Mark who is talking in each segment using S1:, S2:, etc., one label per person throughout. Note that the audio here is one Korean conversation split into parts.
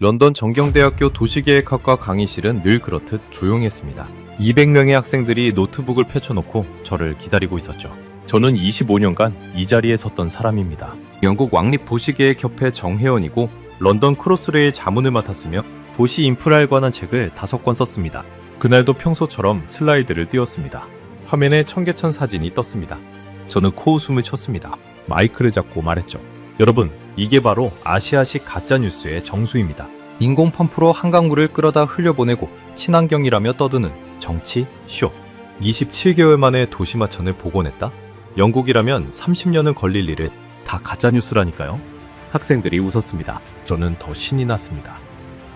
S1: 런던 정경대학교 도시계획학과 강의실은 늘 그렇듯 조용했습니다. 200명의 학생들이 노트북을 펼쳐놓고 저를 기다리고 있었죠. 저는 25년간 이 자리에 섰던 사람입니다. 영국 왕립도시계획협회 정회원이고 런던 크로스레일 자문을 맡았으며 도시 인프라에 관한 책을 5권 썼습니다. 그날도 평소처럼 슬라이드를 띄웠습니다. 화면에 청계천 사진이 떴습니다. 저는 코웃음을 쳤습니다. 마이크를 잡고 말했죠. 여러분, 이게 바로 아시아식 가짜뉴스의 정수입니다. 인공 펌프로 한강물을 끌어다 흘려보내고 친환경이라며 떠드는 정치 쇼. 27개월 만에 도시마천을 복원했다? 영국이라면 30년은 걸릴 일을 다 가짜뉴스라니까요. 학생들이 웃었습니다. 저는 더 신이 났습니다.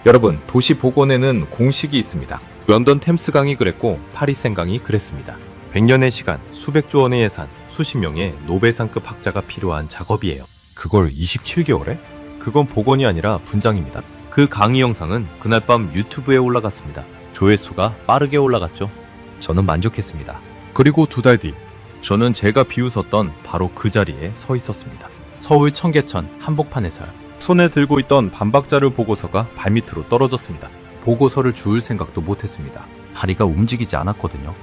S1: 여러분, 도시 복원에는 공식이 있습니다. 런던 템스강이 그랬고 파리생강이 그랬습니다. 100년의 시간, 수백조 원의 예산, 수십 명의 노벨상급 학자가 필요한 작업이에요. 그걸 27개월에? 그건 복원이 아니라 분장입니다. 그 강의 영상은 그날 밤 유튜브에 올라갔습니다. 조회수가 빠르게 올라갔죠. 저는 만족했습니다. 그리고 2달 뒤, 저는 제가 비웃었던 바로 그 자리에 서 있었습니다. 서울 청계천 한복판에서요. 손에 들고 있던 반박자료 보고서가 발밑으로 떨어졌습니다. 보고서를 주울 생각도 못했습니다. 다리가 움직이지 않았거든요.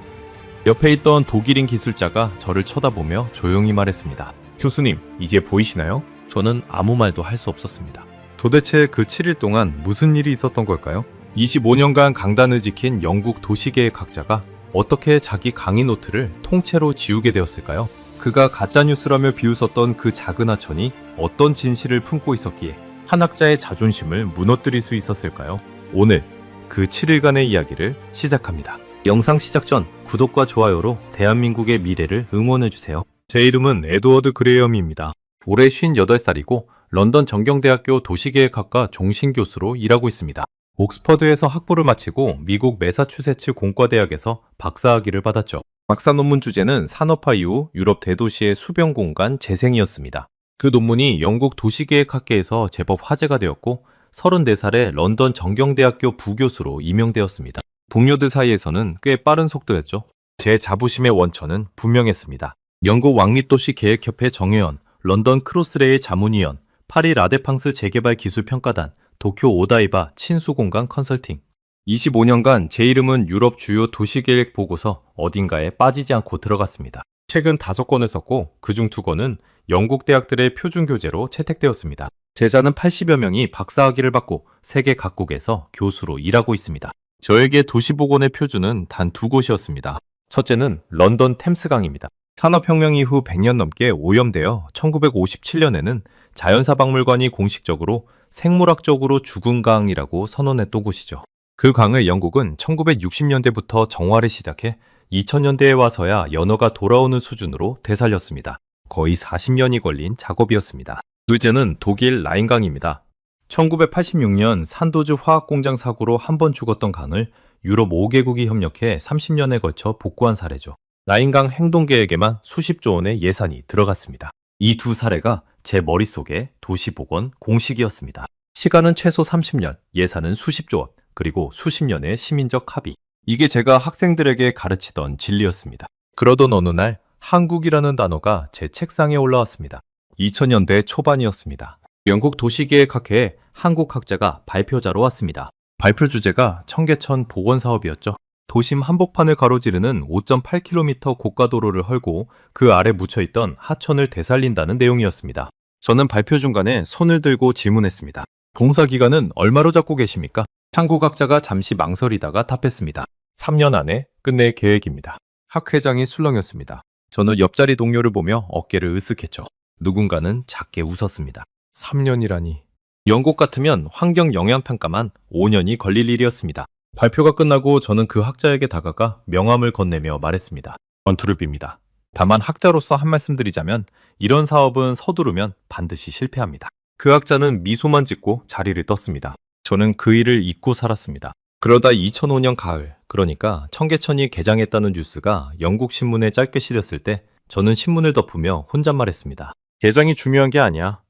S1: 옆에 있던 독일인 기술자가 저를 쳐다보며 조용히 말했습니다. 교수님, 이제 보이시나요? 저는 아무 말도 할 수 없었습니다. 도대체 그 7일 동안 무슨 일이 있었던 걸까요? 25년간 강단을 지킨 영국 도시계획학자가 어떻게 자기 강의 노트를 통째로 지우게 되었을까요? 그가 가짜뉴스라며 비웃었던 그 작은 하천이 어떤 진실을 품고 있었기에 한 학자의 자존심을 무너뜨릴 수 있었을까요? 오늘 그 7일간의 이야기를 시작합니다. 영상 시작 전 구독과 좋아요로 대한민국의 미래를 응원해주세요. 제 이름은 에드워드 그레이엄입니다. 올해 58살이고 런던 정경대학교 도시계획학과 종신교수로 일하고 있습니다. 옥스퍼드에서 학부를 마치고 미국 매사추세츠 공과대학에서 박사학위를 받았죠. 박사 논문 주제는 산업화 이후 유럽 대도시의 수변 공간 재생이었습니다. 그 논문이 영국 도시계획학계에서 제법 화제가 되었고 34살에 런던 정경대학교 부교수로 임명되었습니다. 동료들 사이에서는 꽤 빠른 속도였죠. 제 자부심의 원천은 분명했습니다. 영국 왕립도시계획협회 정회원, 런던 크로스레일 자문위원, 파리 라데팡스 재개발 기술평가단, 도쿄 오다이바 친수공간 컨설팅. 25년간 제 이름은 유럽 주요 도시계획 보고서 어딘가에 빠지지 않고 들어갔습니다. 책은 5권을 썼고 그중 2권은 영국 대학들의 표준교재로 채택되었습니다. 제자는 80여 명이 박사학위를 받고 세계 각국에서 교수로 일하고 있습니다. 저에게 도시복원의 표준은 단 2곳이었습니다. 첫째는 런던 템스강입니다. 산업혁명 이후 100년 넘게 오염되어 1957년에는 자연사박물관이 공식적으로 생물학적으로 죽은 강이라고 선언했던 곳이죠. 그 강을 영국은 1960년대부터 정화를 시작해 2000년대에 와서야 연어가 돌아오는 수준으로 되살렸습니다. 거의 40년이 걸린 작업이었습니다. 둘째는 독일 라인강입니다. 1986년 산도즈 화학공장 사고로 한 번 죽었던 강을 유럽 5개국이 협력해 30년에 걸쳐 복구한 사례죠. 라인강 행동계획에만 수십조 원의 예산이 들어갔습니다. 이 2사례가 제 머릿속의 도시복원 공식이었습니다. 시간은 최소 30년, 예산은 수십조 원, 그리고 수십 년의 시민적 합의. 이게 제가 학생들에게 가르치던 진리였습니다. 그러던 어느 날 한국이라는 단어가 제 책상에 올라왔습니다. 2000년대 초반이었습니다. 영국 도시계획학회에 한국 학자가 발표자로 왔습니다. 발표 주제가 청계천 복원 사업이었죠. 도심 한복판을 가로지르는 5.8km 고가도로를 헐고 그 아래 묻혀있던 하천을 되살린다는 내용이었습니다. 저는 발표 중간에 손을 들고 질문했습니다. 공사 기간은 얼마로 잡고 계십니까? 한국학자가 잠시 망설이다가 답했습니다. 3년 안에 끝낼 계획입니다. 학회장이 술렁였습니다. 저는 옆자리 동료를 보며 어깨를 으쓱했죠. 누군가는 작게 웃었습니다. 3년이라니. 영국 같으면 환경 영향평가만 5년이 걸릴 일이었습니다. 발표가 끝나고 저는 그 학자에게 다가가 명함을 건네며 말했습니다. 건투를 빕니다. 다만 학자로서 한 말씀 드리자면 이런 사업은 서두르면 반드시 실패합니다. 그 학자는 미소만 짓고 자리를 떴습니다. 저는 그 일을 잊고 살았습니다. 그러다 2005년 가을, 그러니까 청계천이 개장했다는 뉴스가 영국 신문에 짧게 실렸을 때 저는 신문을 덮으며 혼잣말했습니다. 개장이 중요한 게 아니야.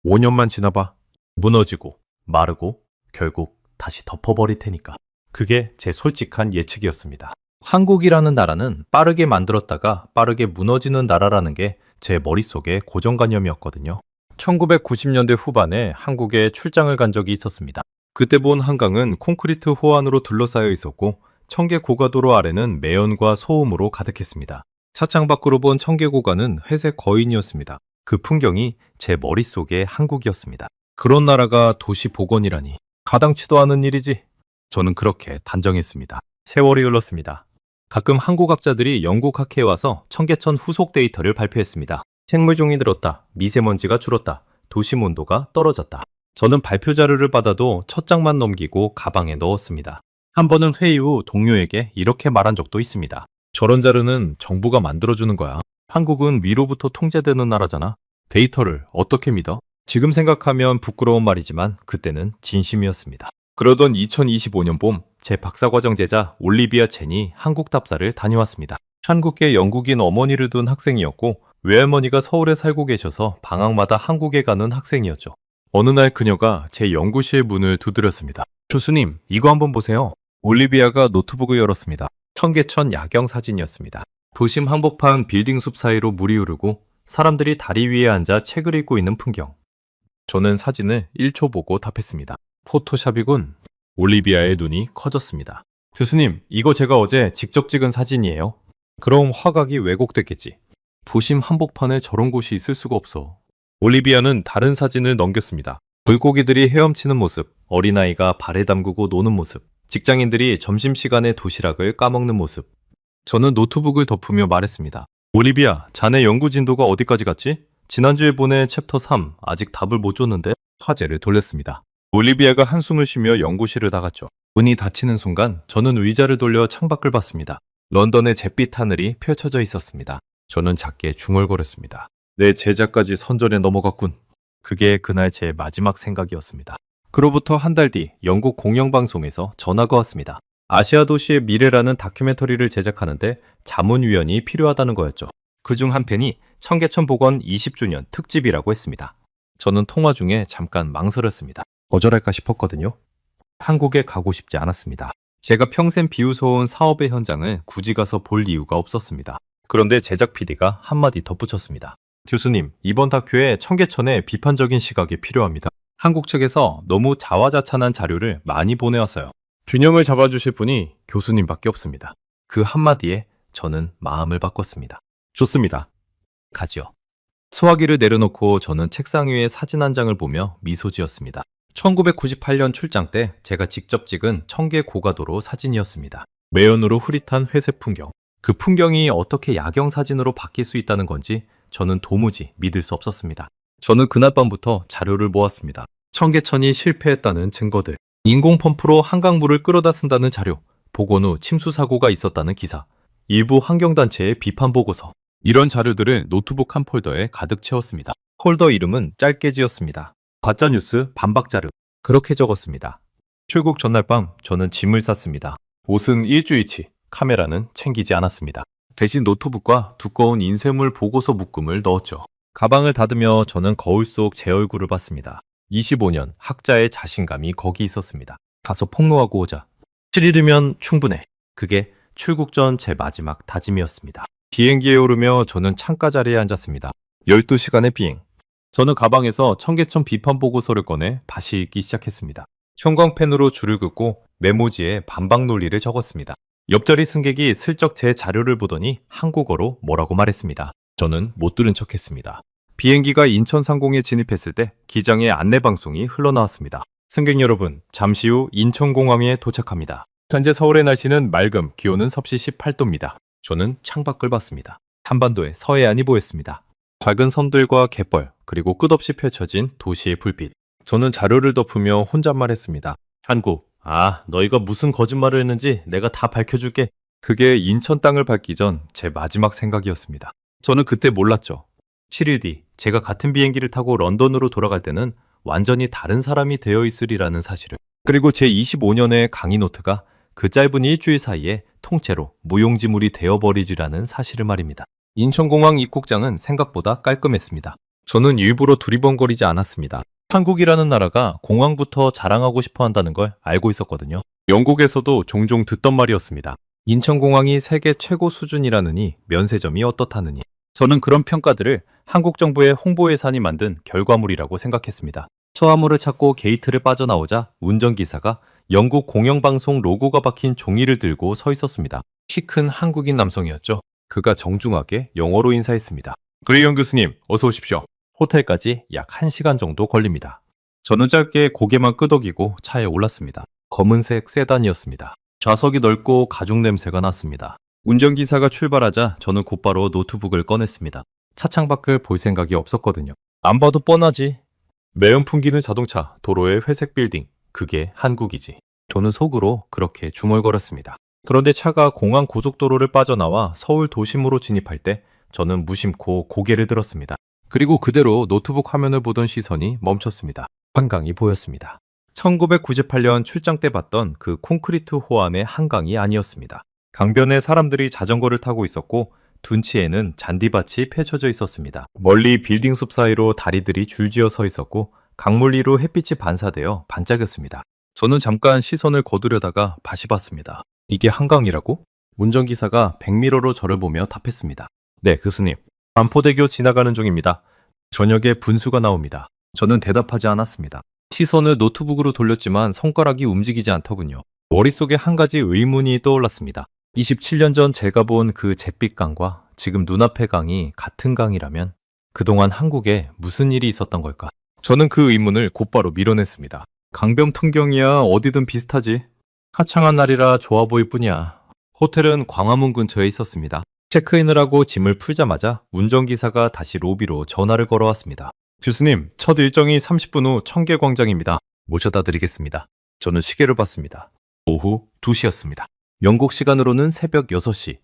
S1: 5년만 지나봐. 무너지고 마르고 결국 다시 덮어버릴 테니까. 그게 제 솔직한 예측이었습니다. 한국이라는 나라는 빠르게 만들었다가 빠르게 무너지는 나라라는 게 제 머릿속의 고정관념이었거든요. 1990년대 후반에 한국에 출장을 간 적이 있었습니다. 그때 본 한강은 콘크리트 호안으로 둘러싸여 있었고 청계 고가도로 아래는 매연과 소음으로 가득했습니다. 차창 밖으로 본 청계 고가는 회색 거인이었습니다. 그 풍경이 제 머릿속에 한국이었습니다. 그런 나라가 도시 복원이라니 가당치도 않은 일이지. 저는 그렇게 단정했습니다. 세월이 흘렀습니다. 가끔 한국학자들이 영국 학회에 와서 청계천 후속 데이터를 발표했습니다. 생물종이 늘었다, 미세먼지가 줄었다, 도심 온도가 떨어졌다. 저는 발표 자료를 받아도 첫 장만 넘기고 가방에 넣었습니다. 한 번은 회의 후 동료에게 이렇게 말한 적도 있습니다. 저런 자료는 정부가 만들어주는 거야. 한국은 위로부터 통제되는 나라잖아. 데이터를 어떻게 믿어? 지금 생각하면 부끄러운 말이지만 그때는 진심이었습니다. 그러던 2025년 봄, 제 박사과정 제자 올리비아 첸이 한국 답사를 다녀왔습니다. 한국계 영국인 어머니를 둔 학생이었고 외할머니가 서울에 살고 계셔서 방학마다 한국에 가는 학생이었죠. 어느 날 그녀가 제 연구실 문을 두드렸습니다. 교수님, 이거 한번 보세요. 올리비아가 노트북을 열었습니다. 청계천 야경 사진이었습니다. 도심 한복판 빌딩 숲 사이로 물이 흐르고 사람들이 다리 위에 앉아 책을 읽고 있는 풍경. 저는 사진을 1초 보고 답했습니다. 포토샵이군. 올리비아의 눈이 커졌습니다. 교수님, 이거 제가 어제 직접 찍은 사진이에요. 그럼 화각이 왜곡됐겠지. 도심 한복판에 저런 곳이 있을 수가 없어. 올리비아는 다른 사진을 넘겼습니다. 물고기들이 헤엄치는 모습, 어린아이가 발에 담그고 노는 모습, 직장인들이 점심시간에 도시락을 까먹는 모습. 저는 노트북을 덮으며 말했습니다. 올리비아, 자네 연구 진도가 어디까지 갔지? 지난주에 보낸 챕터 3, 아직 답을 못 줬는데? 화제를 돌렸습니다. 올리비아가 한숨을 쉬며 연구실을 나갔죠. 문이 닫히는 순간 저는 의자를 돌려 창밖을 봤습니다. 런던의 잿빛 하늘이 펼쳐져 있었습니다. 저는 작게 중얼거렸습니다. 내 제자까지 선전에 넘어갔군. 그게 그날 제 마지막 생각이었습니다. 그로부터 한 달 뒤 영국 공영방송에서 전화가 왔습니다. 아시아 도시의 미래라는 다큐멘터리를 제작하는데 자문위원이 필요하다는 거였죠. 그중 한 편이 청계천 복원 20주년 특집이라고 했습니다. 저는 통화 중에 잠깐 망설였습니다. 거절할까 싶었거든요. 한국에 가고 싶지 않았습니다. 제가 평생 비웃어온 사업의 현장을 굳이 가서 볼 이유가 없었습니다. 그런데 제작 PD가 한마디 덧붙였습니다. 교수님, 이번 다큐에 청계천의 비판적인 시각이 필요합니다. 한국 측에서 너무 자화자찬한 자료를 많이 보내왔어요. 균형을 잡아주실 분이 교수님밖에 없습니다. 그 한마디에 저는 마음을 바꿨습니다. 좋습니다. 가지요. 수화기를 내려놓고 저는 책상 위에 사진 한 장을 보며 미소 지었습니다. 1998년 출장 때 제가 직접 찍은 청계 고가도로 사진이었습니다. 매연으로 흐릿한 회색 풍경. 그 풍경이 어떻게 야경 사진으로 바뀔 수 있다는 건지 저는 도무지 믿을 수 없었습니다. 저는 그날 밤부터 자료를 모았습니다. 청계천이 실패했다는 증거들, 인공 펌프로 한강물을 끌어다 쓴다는 자료, 복원 후 침수 사고가 있었다는 기사, 일부 환경단체의 비판 보고서. 이런 자료들을 노트북 한 폴더에 가득 채웠습니다. 폴더 이름은 짧게 지었습니다. 가짜뉴스 반박자료. 그렇게 적었습니다. 출국 전날 밤 저는 짐을 쌌습니다. 옷은 일주일치, 카메라는 챙기지 않았습니다. 대신 노트북과 두꺼운 인쇄물 보고서 묶음을 넣었죠. 가방을 닫으며 저는 거울 속 제 얼굴을 봤습니다. 25년 학자의 자신감이 거기 있었습니다. 가서 폭로하고 오자. 7일이면 충분해. 그게 출국 전 제 마지막 다짐이었습니다. 비행기에 오르며 저는 창가 자리에 앉았습니다. 12시간의 비행. 저는 가방에서 청계천 비판 보고서를 꺼내 다시 읽기 시작했습니다. 형광펜으로 줄을 긋고 메모지에 반박 논리를 적었습니다. 옆자리 승객이 슬쩍 제 자료를 보더니 한국어로 뭐라고 말했습니다. 저는 못 들은 척했습니다. 비행기가 인천 상공에 진입했을 때 기장의 안내방송이 흘러나왔습니다. 승객 여러분, 잠시 후 인천공항에 도착합니다. 현재 서울의 날씨는 맑음, 기온은 섭씨 18도입니다. 저는 창밖을 봤습니다. 한반도에 서해안이 보였습니다. 밝은 섬들과 갯벌, 그리고 끝없이 펼쳐진 도시의 불빛. 저는 자료를 덮으며 혼잣말했습니다. 한국, 너희가 무슨 거짓말을 했는지 내가 다 밝혀줄게. 그게 인천 땅을 밟기 전 제 마지막 생각이었습니다. 저는 그때 몰랐죠. 7일 뒤 제가 같은 비행기를 타고 런던으로 돌아갈 때는 완전히 다른 사람이 되어 있으리라는 사실을. 그리고 제 25년의 강의 노트가 그 짧은 일주일 사이에 통째로 무용지물이 되어버리리라는 사실을 말입니다. 인천공항 입국장은 생각보다 깔끔했습니다. 저는 일부러 두리번거리지 않았습니다. 한국이라는 나라가 공항부터 자랑하고 싶어 한다는 걸 알고 있었거든요. 영국에서도 종종 듣던 말이었습니다. 인천공항이 세계 최고 수준이라느니 면세점이 어떻다느니. 저는 그런 평가들을 한국 정부의 홍보 예산이 만든 결과물이라고 생각했습니다. 수화물을 찾고 게이트를 빠져나오자 운전기사가 영국 공영방송 로고가 박힌 종이를 들고 서 있었습니다. 키 큰 한국인 남성이었죠. 그가 정중하게 영어로 인사했습니다. 그레이엄 교수님, 어서 오십시오. 호텔까지 약 1시간 정도 걸립니다. 저는 짧게 고개만 끄덕이고 차에 올랐습니다. 검은색 세단이었습니다. 좌석이 넓고 가죽 냄새가 났습니다. 운전기사가 출발하자 저는 곧바로 노트북을 꺼냈습니다. 차창밖을 볼 생각이 없었거든요. 안 봐도 뻔하지. 매연 풍기는 자동차, 도로의 회색 빌딩, 그게 한국이지. 저는 속으로 그렇게 중얼거렸습니다. 그런데 차가 공항 고속도로를 빠져나와 서울 도심으로 진입할 때 저는 무심코 고개를 들었습니다. 그리고 그대로 노트북 화면을 보던 시선이 멈췄습니다. 한강이 보였습니다. 1998년 출장 때 봤던 그 콘크리트 호안의 한강이 아니었습니다. 강변에 사람들이 자전거를 타고 있었고 둔치에는 잔디밭이 펼쳐져 있었습니다. 멀리 빌딩 숲 사이로 다리들이 줄지어 서 있었고 강물 위로 햇빛이 반사되어 반짝였습니다. 저는 잠깐 시선을 거두려다가 다시 봤습니다. 이게 한강이라고? 운전기사가 백미러로 저를 보며 답했습니다. 네, 교수님. 반포대교 지나가는 중입니다. 저녁에 분수가 나옵니다. 저는 대답하지 않았습니다. 시선을 노트북으로 돌렸지만 손가락이 움직이지 않더군요. 머릿속에 한 가지 의문이 떠올랐습니다. 27년 전 제가 본 그 잿빛강과 지금 눈앞의 강이 같은 강이라면 그동안 한국에 무슨 일이 있었던 걸까? 저는 그 의문을 곧바로 밀어냈습니다. 강변 풍경이야 어디든 비슷하지. 화창한 날이라 좋아 보일 뿐이야. 호텔은 광화문 근처에 있었습니다. 체크인을 하고 짐을 풀자마자 운전기사가 다시 로비로 전화를 걸어왔습니다. 교수님, 첫 일정이 30분 후 청계광장입니다. 모셔다 드리겠습니다. 저는 시계를 봤습니다. 오후 2시였습니다. 영국 시간으로는 새벽 6시.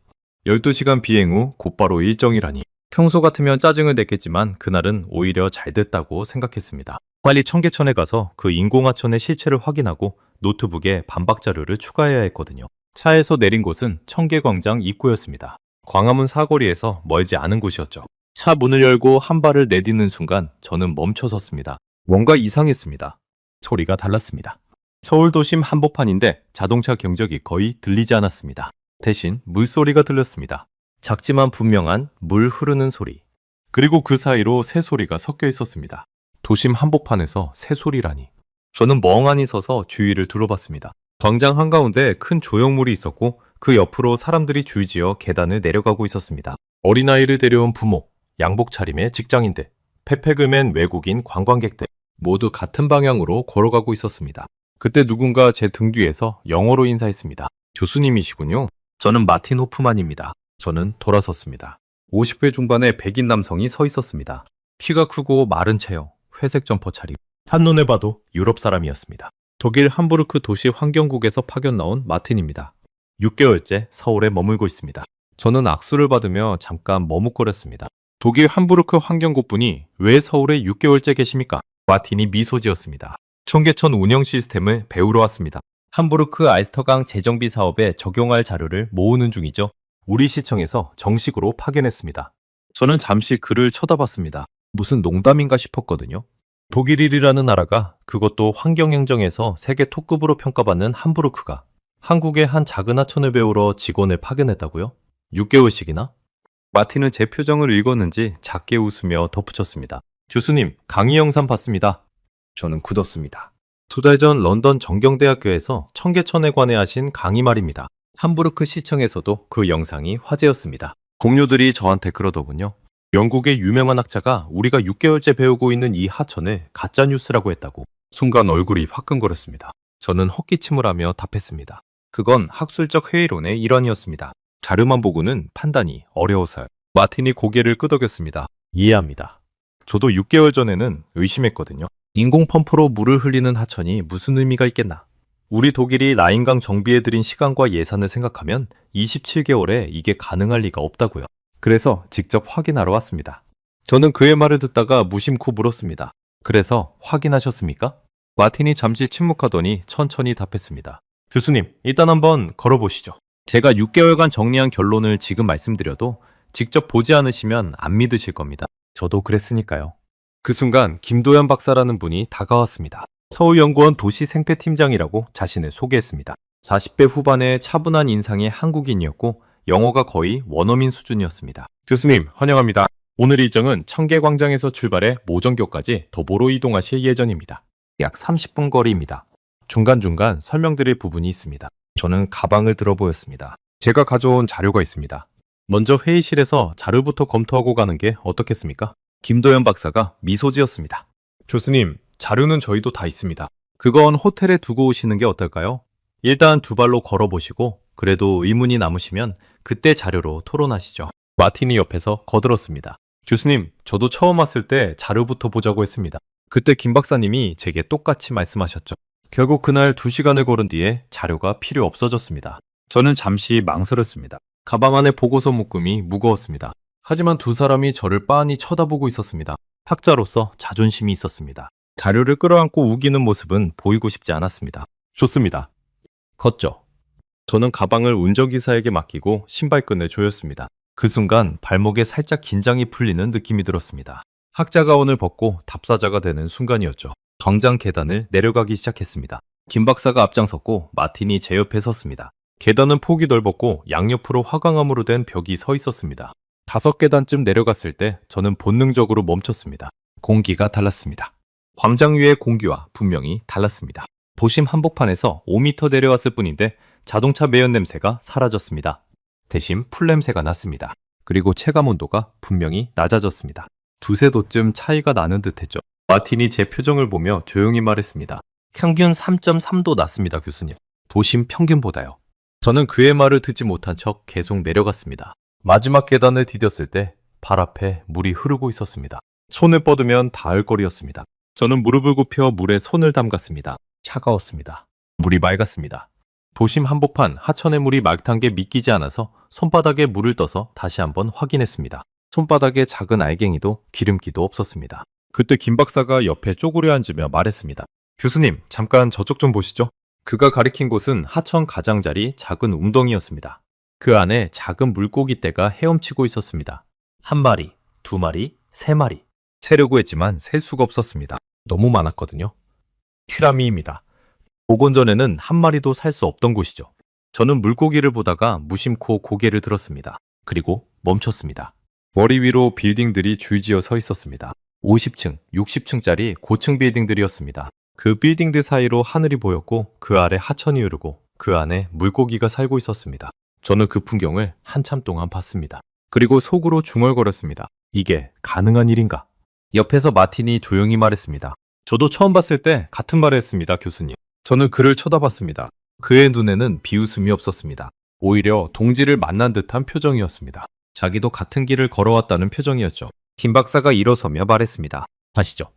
S1: 12시간 비행 후 곧바로 일정이라니. 평소 같으면 짜증을 냈겠지만 그날은 오히려 잘 됐다고 생각했습니다. 빨리 청계천에 가서 그 인공하천의 실체를 확인하고 노트북에 반박 자료를 추가해야 했거든요. 차에서 내린 곳은 청계광장 입구였습니다. 광화문 사거리에서 멀지 않은 곳이었죠. 차 문을 열고 한 발을 내딛는 순간 저는 멈춰 섰습니다. 뭔가 이상했습니다. 소리가 달랐습니다. 서울 도심 한복판인데 자동차 경적이 거의 들리지 않았습니다. 대신 물소리가 들렸습니다. 작지만 분명한 물 흐르는 소리. 그리고 그 사이로 새소리가 섞여 있었습니다. 도심 한복판에서 새소리라니. 저는 멍하니 서서 주위를 둘러봤습니다. 광장 한가운데 큰 조형물이 있었고 그 옆으로 사람들이 줄지어 계단을 내려가고 있었습니다. 어린아이를 데려온 부모, 양복 차림의 직장인들, 백팩을 맨 외국인 관광객들 모두 같은 방향으로 걸어가고 있었습니다. 그때 누군가 제 등 뒤에서 영어로 인사했습니다. 교수님이시군요. 저는 마틴 호프만입니다. 저는 돌아섰습니다. 50회 중반의 백인 남성이 서 있었습니다. 키가 크고 마른 체형, 회색 점퍼 차림. 한눈에 봐도 유럽 사람이었습니다. 독일 함부르크 도시 환경국에서 파견 나온 마틴입니다. 6개월째 서울에 머물고 있습니다. 저는 악수를 받으며 잠깐 머뭇거렸습니다. 독일 함부르크 환경국 분이 왜 서울에 6개월째 계십니까? 마틴이 미소 지었습니다. 청계천 운영 시스템을 배우러 왔습니다. 함부르크 알스터강 재정비 사업에 적용할 자료를 모으는 중이죠. 우리 시청에서 정식으로 파견했습니다. 저는 잠시 그를 쳐다봤습니다. 무슨 농담인가 싶었거든요. 독일이라는 나라가 그것도 환경행정에서 세계 톱급으로 평가받는 함부르크가 한국의 한 작은 하천을 배우러 직원을 파견했다고요? 6개월씩이나? 마틴은 제 표정을 읽었는지 작게 웃으며 덧붙였습니다. 교수님, 강의 영상 봤습니다. 저는 굳었습니다. 2달 전 런던 정경대학교에서 청계천에 관해 하신 강의 말입니다. 함부르크 시청에서도 그 영상이 화제였습니다. 동료들이 저한테 그러더군요. 영국의 유명한 학자가 우리가 6개월째 배우고 있는 이 하천을 가짜뉴스라고 했다고. 순간 얼굴이 화끈거렸습니다. 저는 헛기침을 하며 답했습니다. 그건 학술적 회의론의 일환이었습니다. 자료만 보고는 판단이 어려워서요. 마틴이 고개를 끄덕였습니다. 이해합니다. 저도 6개월 전에는 의심했거든요. 인공 펌프로 물을 흘리는 하천이 무슨 의미가 있겠나. 우리 독일이 라인강 정비해드린 시간과 예산을 생각하면 27개월에 이게 가능할 리가 없다고요. 그래서 직접 확인하러 왔습니다. 저는 그의 말을 듣다가 무심코 물었습니다. 그래서 확인하셨습니까? 마틴이 잠시 침묵하더니 천천히 답했습니다. 교수님, 일단 한번 걸어보시죠. 제가 6개월간 정리한 결론을 지금 말씀드려도 직접 보지 않으시면 안 믿으실 겁니다. 저도 그랬으니까요. 그 순간 김도현 박사라는 분이 다가왔습니다. 서울연구원 도시생태팀장이라고 자신을 소개했습니다. 40대 후반의 차분한 인상의 한국인이었고 영어가 거의 원어민 수준이었습니다. 교수님, 환영합니다. 오늘 일정은 청계광장에서 출발해 모정교까지 도보로 이동하실 예정입니다. 약 30분 거리입니다. 중간중간 설명드릴 부분이 있습니다. 저는 가방을 들어 보였습니다. 제가 가져온 자료가 있습니다. 먼저 회의실에서 자료부터 검토하고 가는 게 어떻겠습니까? 김도현 박사가 미소 지었습니다. 교수님, 자료는 저희도 다 있습니다. 그건 호텔에 두고 오시는 게 어떨까요? 일단 두 발로 걸어보시고 그래도 의문이 남으시면 그때 자료로 토론하시죠. 마티니 옆에서 거들었습니다. 교수님, 저도 처음 왔을 때 자료부터 보자고 했습니다. 그때 김 박사님이 제게 똑같이 말씀하셨죠. 결국 그날 2시간을 걸은 뒤에 자료가 필요 없어졌습니다. 저는 잠시 망설였습니다. 가방 안에 보고서 묶음이 무거웠습니다. 하지만 두 사람이 저를 빤히 쳐다보고 있었습니다. 학자로서 자존심이 있었습니다. 자료를 끌어안고 우기는 모습은 보이고 싶지 않았습니다. 좋습니다. 걷죠. 저는 가방을 운전기사에게 맡기고 신발끈을 조였습니다. 그 순간 발목에 살짝 긴장이 풀리는 느낌이 들었습니다. 학자가운을 벗고 답사자가 되는 순간이었죠. 당장 계단을 내려가기 시작했습니다. 김 박사가 앞장섰고 마틴이 제 옆에 섰습니다. 계단은 폭이 넓었고 양옆으로 화강암으로 된 벽이 서 있었습니다. 5계단쯤 내려갔을 때 저는 본능적으로 멈췄습니다. 공기가 달랐습니다. 광장 위의 공기와 분명히 달랐습니다. 도심 한복판에서 5m 내려왔을 뿐인데 자동차 매연 냄새가 사라졌습니다. 대신 풀 냄새가 났습니다. 그리고 체감 온도가 분명히 낮아졌습니다. 2~3도쯤 차이가 나는 듯했죠. 마틴이 제 표정을 보며 조용히 말했습니다. 평균 3.3도 낮습니다, 교수님. 도심 평균보다요. 저는 그의 말을 듣지 못한 척 계속 내려갔습니다. 마지막 계단을 디뎠을 때 발 앞에 물이 흐르고 있었습니다. 손을 뻗으면 닿을 거리였습니다. 저는 무릎을 굽혀 물에 손을 담갔습니다. 차가웠습니다. 물이 맑았습니다. 도심 한복판 하천의 물이 맑단 게 믿기지 않아서 손바닥에 물을 떠서 다시 한번 확인했습니다. 손바닥에 작은 알갱이도 기름기도 없었습니다. 그때 김 박사가 옆에 쪼그려 앉으며 말했습니다. 교수님, 잠깐 저쪽 좀 보시죠. 그가 가리킨 곳은 하천 가장자리 작은 웅덩이였습니다. 그 안에 작은 물고기 떼가 헤엄치고 있었습니다. 1마리, 2마리, 3마리. 세려고 했지만 셀 수가 없었습니다. 너무 많았거든요. 키라미입니다. 복원전에는 1마리도 살 수 없던 곳이죠. 저는 물고기를 보다가 무심코 고개를 들었습니다. 그리고 멈췄습니다. 머리 위로 빌딩들이 줄지어 서 있었습니다. 50층, 60층짜리 고층 빌딩들이었습니다. 그 빌딩들 사이로 하늘이 보였고 그 아래 하천이 흐르고 그 안에 물고기가 살고 있었습니다. 저는 그 풍경을 한참 동안 봤습니다. 그리고 속으로 중얼거렸습니다. 이게 가능한 일인가? 옆에서 마틴이 조용히 말했습니다. 저도 처음 봤을 때 같은 말을 했습니다, 교수님. 저는 그를 쳐다봤습니다. 그의 눈에는 비웃음이 없었습니다. 오히려 동지를 만난 듯한 표정이었습니다. 자기도 같은 길을 걸어왔다는 표정이었죠. 김 박사가 일어서며 말했습니다. 가시죠.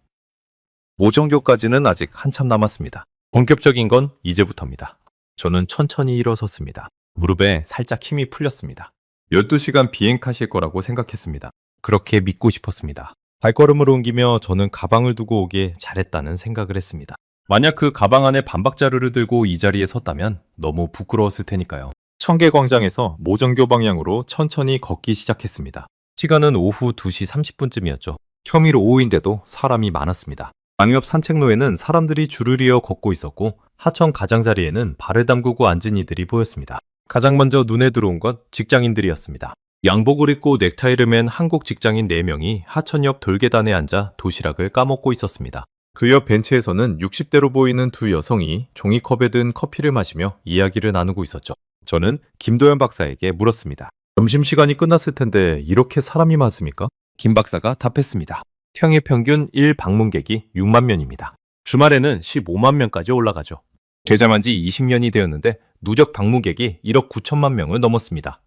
S1: 모정교까지는 아직 한참 남았습니다. 본격적인 건 이제부터입니다. 저는 천천히 일어섰습니다. 무릎에 살짝 힘이 풀렸습니다. 12시간 비행하실 거라고 생각했습니다. 그렇게 믿고 싶었습니다. 발걸음을 옮기며 저는 가방을 두고 오길 잘했다는 생각을 했습니다. 만약 그 가방 안에 반박자루를 들고 이 자리에 섰다면 너무 부끄러웠을 테니까요. 청계광장에서 모정교 방향으로 천천히 걷기 시작했습니다. 시간은 오후 2시 30분쯤이었죠. 평일 오후인데도 사람이 많았습니다. 양옆 산책로에는 사람들이 줄을 이어 걷고 있었고 하천 가장자리에는 발을 담그고 앉은 이들이 보였습니다. 가장 먼저 눈에 들어온 건 직장인들이었습니다. 양복을 입고 넥타이를 맨 한국 직장인 4명이 하천 옆 돌계단에 앉아 도시락을 까먹고 있었습니다. 그 옆 벤치에서는 60대로 보이는 두 여성이 종이컵에 든 커피를 마시며 이야기를 나누고 있었죠. 저는 김도현 박사에게 물었습니다. 점심시간이 끝났을 텐데 이렇게 사람이 많습니까? 김 박사가 답했습니다. 평일 평균 1 방문객이 6만 명입니다. 주말에는 15만 명까지 올라가죠. 개장한 지 20년이 되었는데 누적 방문객이 1억 9천만 명을 넘었습니다.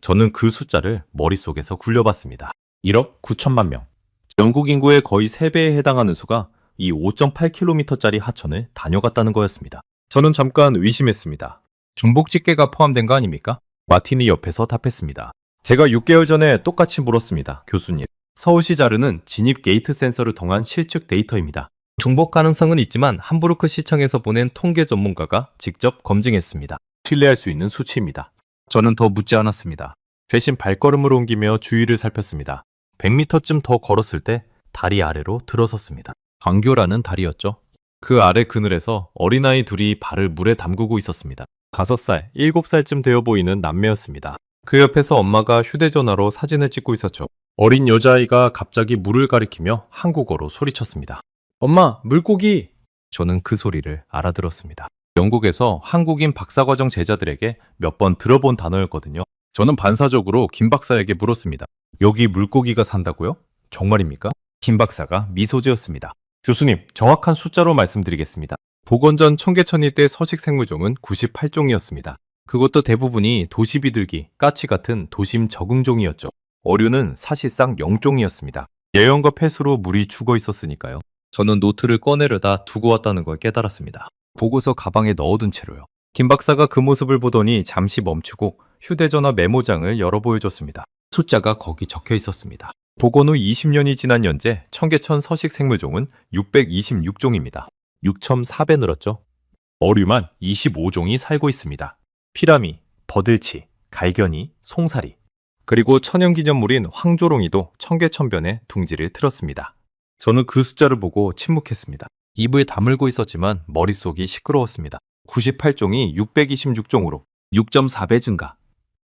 S1: 저는 그 숫자를 머릿속에서 굴려봤습니다. 1억 9천만 명. 영국 인구의 거의 3배에 해당하는 수가 이 5.8km짜리 하천을 다녀갔다는 거였습니다. 저는 잠깐 의심했습니다. 중복 집계가 포함된 거 아닙니까? 마틴이 옆에서 답했습니다. 제가 6개월 전에 똑같이 물었습니다, 교수님. 서울시 자료는 진입 게이트 센서를 통한 실측 데이터입니다. 중복 가능성은 있지만 함부르크 시청에서 보낸 통계 전문가가 직접 검증했습니다. 신뢰할 수 있는 수치입니다. 저는 더 묻지 않았습니다. 대신 발걸음을 옮기며 주위를 살폈습니다. 100m쯤 더 걸었을 때 다리 아래로 들어섰습니다. 광교라는 다리였죠. 그 아래 그늘에서 어린아이 둘이 발을 물에 담그고 있었습니다. 5살, 7살쯤 되어 보이는 남매였습니다. 그 옆에서 엄마가 휴대전화로 사진을 찍고 있었죠. 어린 여자아이가 갑자기 물을 가리키며 한국어로 소리쳤습니다. 엄마, 물고기! 저는 그 소리를 알아들었습니다. 영국에서 한국인 박사과정 제자들에게 몇 번 들어본 단어였거든요. 저는 반사적으로 김 박사에게 물었습니다. 여기 물고기가 산다고요? 정말입니까? 김 박사가 미소 지었습니다. 교수님, 정확한 숫자로 말씀드리겠습니다. 복원전 청계천이 때 서식 생물종은 98종이었습니다. 그것도 대부분이 도시비둘기, 까치 같은 도심 적응종이었죠. 어류는 사실상 0종이었습니다. 예언과 폐수로 물이 죽어 있었으니까요. 저는 노트를 꺼내려다 두고 왔다는 걸 깨달았습니다. 보고서 가방에 넣어둔 채로요. 김 박사가 그 모습을 보더니 잠시 멈추고 휴대전화 메모장을 열어 보여줬습니다. 숫자가 거기 적혀 있었습니다. 복원 후 20년이 지난 현재 청계천 서식 생물종은 626종입니다. 6.4배 늘었죠. 어류만 25종이 살고 있습니다. 피라미, 버들치, 갈견이, 송사리, 그리고 천연기념물인 황조롱이도 청계천변에 둥지를 틀었습니다. 저는 그 숫자를 보고 침묵했습니다. 입을 다물고 있었지만 머릿속이 시끄러웠습니다. 98종이 626종으로 6.4배 증가.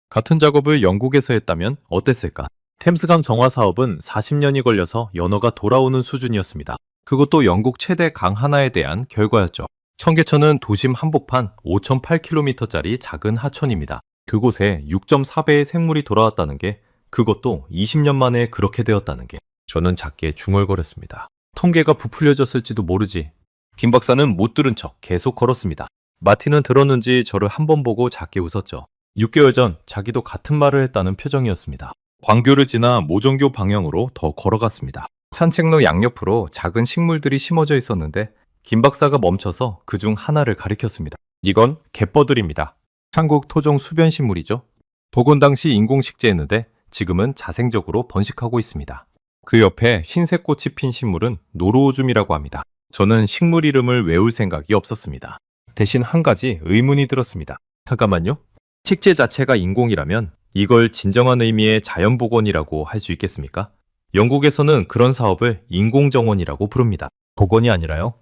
S1: 같은 작업을 영국에서 했다면 어땠을까? 템스강 정화 사업은 40년이 걸려서 연어가 돌아오는 수준이었습니다. 그것도 영국 최대 강 하나에 대한 결과였죠. 청계천은 도심 한복판 5.8km짜리 작은 하천입니다. 그곳에 6.4배의 생물이 돌아왔다는 게, 그것도 20년 만에 그렇게 되었다는 게, 저는 작게 중얼거렸습니다. 통계가 부풀려졌을지도 모르지. 김 박사는 못 들은 척 계속 걸었습니다. 마틴은 들었는지 저를 한 번 보고 작게 웃었죠. 6개월 전 자기도 같은 말을 했다는 표정이었습니다. 광교를 지나 모종교 방향으로 더 걸어갔습니다. 산책로 양옆으로 작은 식물들이 심어져 있었는데 김 박사가 멈춰서 그중 하나를 가리켰습니다. 이건 갯버들입니다. 한국 토종 수변식물이죠. 복원 당시 인공식재했는데 지금은 자생적으로 번식하고 있습니다. 그 옆에 흰색 꽃이 핀 식물은 노루오줌이라고 합니다. 저는 식물 이름을 외울 생각이 없었습니다. 대신 한 가지 의문이 들었습니다. 잠깐만요. 식재 자체가 인공이라면 이걸 진정한 의미의 자연복원이라고 할 수 있겠습니까? 영국에서는 그런 사업을 인공정원이라고 부릅니다. 복원이 아니라요.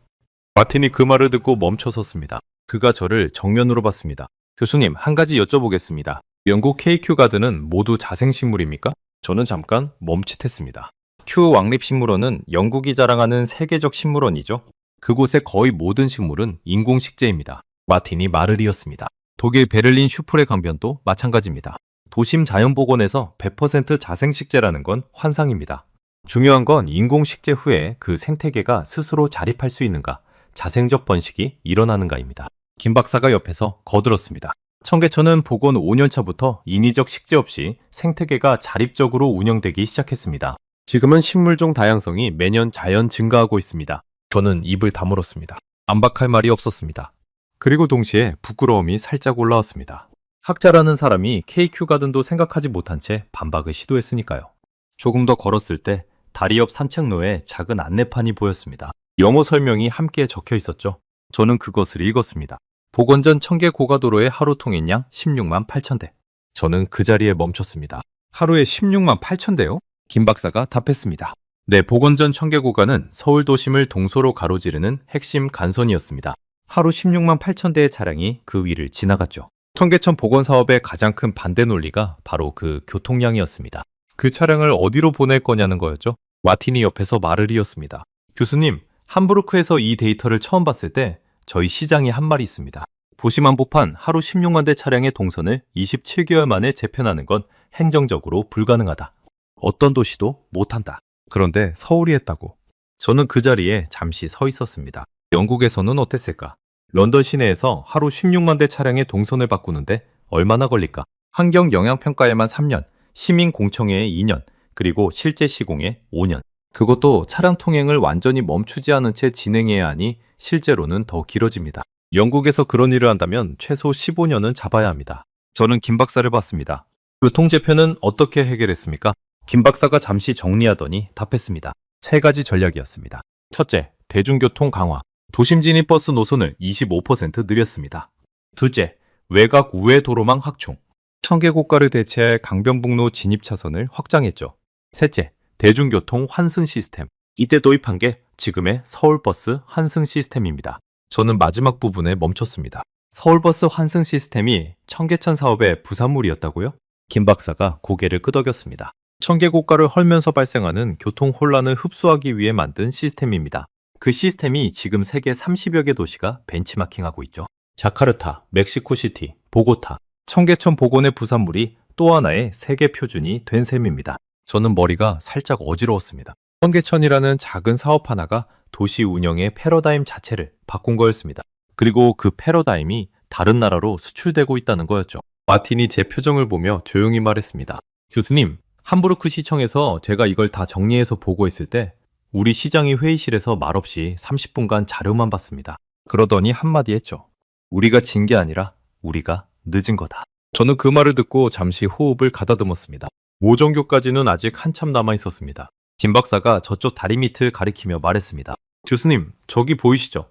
S1: 마틴이 그 말을 듣고 멈춰섰습니다. 그가 저를 정면으로 봤습니다. 교수님, 한 가지 여쭤보겠습니다. 영국 KQ 가든은 모두 자생식물입니까? 저는 잠깐 멈칫했습니다. 큐 왕립식물원은 영국이 자랑하는 세계적 식물원이죠. 그곳의 거의 모든 식물은 인공식재입니다. 마틴이 말을 이었습니다. 독일 베를린 슈프레 강변도 마찬가지입니다. 도심 자연복원에서 100% 자생식재라는 건 환상입니다. 중요한 건 인공식재 후에 그 생태계가 스스로 자립할 수 있는가, 자생적 번식이 일어나는가입니다. 김 박사가 옆에서 거들었습니다. 청계천은 복원 5년차부터 인위적 식재 없이 생태계가 자립적으로 운영되기 시작했습니다. 지금은 식물종 다양성이 매년 자연 증가하고 있습니다. 저는 입을 다물었습니다. 안박할 말이 없었습니다. 그리고 동시에 부끄러움이 살짝 올라왔습니다. 학자라는 사람이 KQ 가든도 생각하지 못한 채 반박을 시도했으니까요. 조금 더 걸었을 때 다리 옆 산책로에 작은 안내판이 보였습니다. 영어 설명이 함께 적혀 있었죠. 저는 그것을 읽었습니다. 복원전 청계 고가도로의 하루 통행량 16만 8천 대. 저는 그 자리에 멈췄습니다. 하루에 16만 8천 대요? 김 박사가 답했습니다. 네, 복원전 청계 고가는 서울 도심을 동서로 가로지르는 핵심 간선이었습니다. 하루 16만 8천 대의 차량이 그 위를 지나갔죠. 청계천 복원 사업의 가장 큰 반대 논리가 바로 그 교통량이었습니다. 그 차량을 어디로 보낼 거냐는 거였죠. 마틴이 옆에서 말을 이었습니다. 교수님, 함부르크에서 이 데이터를 처음 봤을 때 저희 시장이 한 말이 있습니다. 도심 한복판 하루 16만 대 차량의 동선을 27개월 만에 재편하는 건 행정적으로 불가능하다. 어떤 도시도 못한다. 그런데 서울이 했다고. 저는 그 자리에 잠시 서 있었습니다. 영국에서는 어땠을까? 런던 시내에서 하루 16만 대 차량의 동선을 바꾸는데 얼마나 걸릴까? 환경 영향평가에만 3년, 시민 공청회에 2년, 그리고 실제 시공에 5년. 그것도 차량 통행을 완전히 멈추지 않은 채 진행해야 하니 실제로는 더 길어집니다. 영국에서 그런 일을 한다면 최소 15년은 잡아야 합니다. 저는 김 박사를 봤습니다. 교통재편은 어떻게 해결했습니까? 김 박사가 잠시 정리하더니 답했습니다. 3가지 전략이었습니다. 첫째, 대중교통 강화. 도심 진입 버스 노선을 25% 늘렸습니다. 둘째, 외곽 우회 도로망 확충. 청계고가를 대체할 강변북로 진입 차선을 확장했죠. 셋째, 대중교통 환승 시스템. 이때 도입한 게 지금의 서울버스 환승 시스템입니다. 저는 마지막 부분에 멈췄습니다. 서울버스 환승 시스템이 청계천 사업의 부산물이었다고요? 김 박사가 고개를 끄덕였습니다. 청계 고가를 헐면서 발생하는 교통 혼란을 흡수하기 위해 만든 시스템입니다. 그 시스템이 지금 세계 30여 개 도시가 벤치마킹하고 있죠. 자카르타, 멕시코시티, 보고타, 청계천 복원의 부산물이 또 하나의 세계 표준이 된 셈입니다. 저는 머리가 살짝 어지러웠습니다. 청계천이라는 작은 사업 하나가 도시 운영의 패러다임 자체를 바꾼 거였습니다. 그리고 그 패러다임이 다른 나라로 수출되고 있다는 거였죠. 마틴이 제 표정을 보며 조용히 말했습니다. 교수님, 함부르크 시청에서 제가 이걸 다 정리해서 보고 있을 때 우리 시장이 회의실에서 말없이 30분간 자료만 봤습니다. 그러더니 한마디 했죠. 우리가 진 게 아니라 우리가 늦은 거다. 저는 그 말을 듣고 잠시 호흡을 가다듬었습니다. 모정교까지는 아직 한참 남아 있었습니다. 김 박사가 저쪽 다리 밑을 가리키며 말했습니다. 교수님, 저기 보이시죠?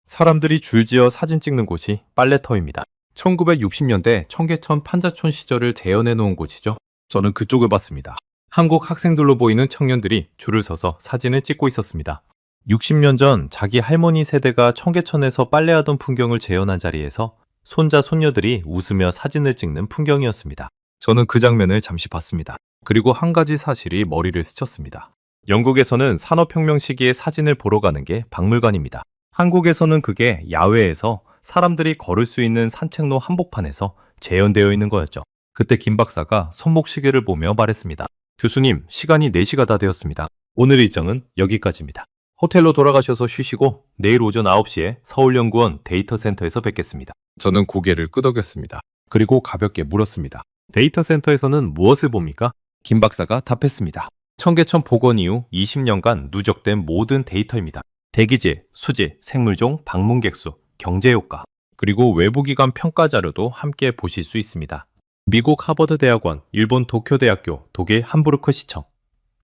S1: 사람들이 줄지어 사진 찍는 곳이 빨래터입니다. 1960년대 청계천 판자촌 시절을 재현해 놓은 곳이죠. 저는 그쪽을 봤습니다. 한국 학생들로 보이는 청년들이 줄을 서서 사진을 찍고 있었습니다. 60년 전 자기 할머니 세대가 청계천에서 빨래하던 풍경을 재현한 자리에서 손자, 손녀들이 웃으며 사진을 찍는 풍경이었습니다. 저는 그 장면을 잠시 봤습니다. 그리고 한 가지 사실이 머리를 스쳤습니다. 영국에서는 산업혁명 시기에 사진을 보러 가는 게 박물관입니다. 한국에서는 그게 야외에서 사람들이 걸을 수 있는 산책로 한복판에서 재현되어 있는 거였죠. 그때 김 박사가 손목시계를 보며 말했습니다. 교수님, 시간이 4시가 다 되었습니다. 오늘 일정은 여기까지입니다. 호텔로 돌아가셔서 쉬시고 내일 오전 9시에 서울연구원 데이터센터에서 뵙겠습니다. 저는 고개를 끄덕였습니다. 그리고 가볍게 물었습니다. 데이터센터에서는 무엇을 봅니까? 김 박사가 답했습니다. 청계천 복원 이후 20년간 누적된 모든 데이터입니다. 대기질, 수질, 생물종, 방문객 수, 경제효과, 그리고 외부기관 평가 자료도 함께 보실 수 있습니다. 미국 하버드 대학원, 일본 도쿄대학교, 독일 함부르크 시청.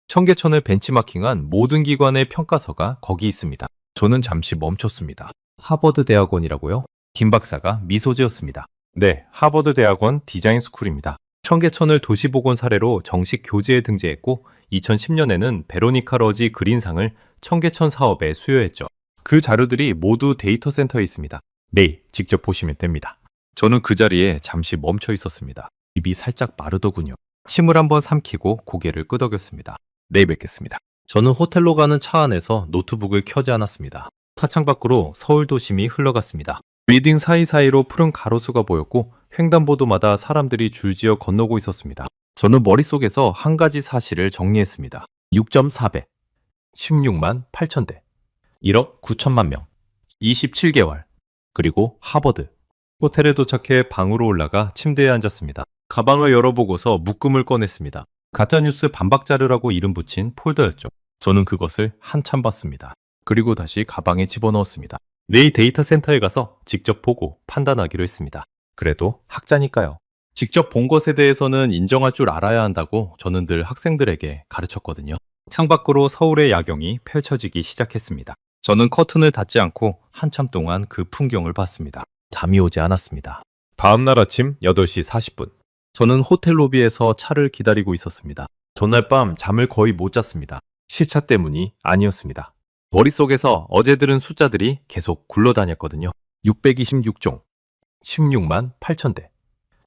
S1: 청계천을 벤치마킹한 모든 기관의 평가서가 거기 있습니다. 저는 잠시 멈췄습니다. 하버드 대학원이라고요? 김 박사가 미소 지었습니다. 네, 하버드 대학원 디자인 스쿨입니다. 청계천을 도시복원 사례로 정식 교재에 등재했고 2010년에는 베로니카 러지 그린상을 청계천 사업에 수여했죠. 그 자료들이 모두 데이터 센터에 있습니다. 내일 직접 보시면 됩니다. 저는 그 자리에 잠시 멈춰 있었습니다. 입이 살짝 마르더군요. 침을 한번 삼키고 고개를 끄덕였습니다. 내일 뵙겠습니다. 저는 호텔로 가는 차 안에서 노트북을 켜지 않았습니다. 차창 밖으로 서울 도심이 흘러갔습니다. 빌딩 사이사이로 푸른 가로수가 보였고 횡단보도마다 사람들이 줄지어 건너고 있었습니다. 저는 머릿속에서 한 가지 사실을 정리했습니다. 6.4배, 16만 8천대, 1억 9천만 명, 27개월, 그리고 하버드. 호텔에 도착해 방으로 올라가 침대에 앉았습니다. 가방을 열어보고서 묶음을 꺼냈습니다. 가짜뉴스 반박자료라고 이름 붙인 폴더였죠. 저는 그것을 한참 봤습니다. 그리고 다시 가방에 집어넣었습니다. 내일 데이터 센터에 가서 직접 보고 판단하기로 했습니다. 그래도 학자니까요. 직접 본 것에 대해서는 인정할 줄 알아야 한다고 저는 늘 학생들에게 가르쳤거든요. 창밖으로 서울의 야경이 펼쳐지기 시작했습니다. 저는 커튼을 닫지 않고 한참 동안 그 풍경을 봤습니다. 잠이 오지 않았습니다. 다음날 아침 8시 40분. 저는 호텔 로비에서 차를 기다리고 있었습니다. 전날 밤 잠을 거의 못 잤습니다. 시차 때문이 아니었습니다. 머릿속에서 어제 들은 숫자들이 계속 굴러다녔거든요. 626종, 16만 8천대,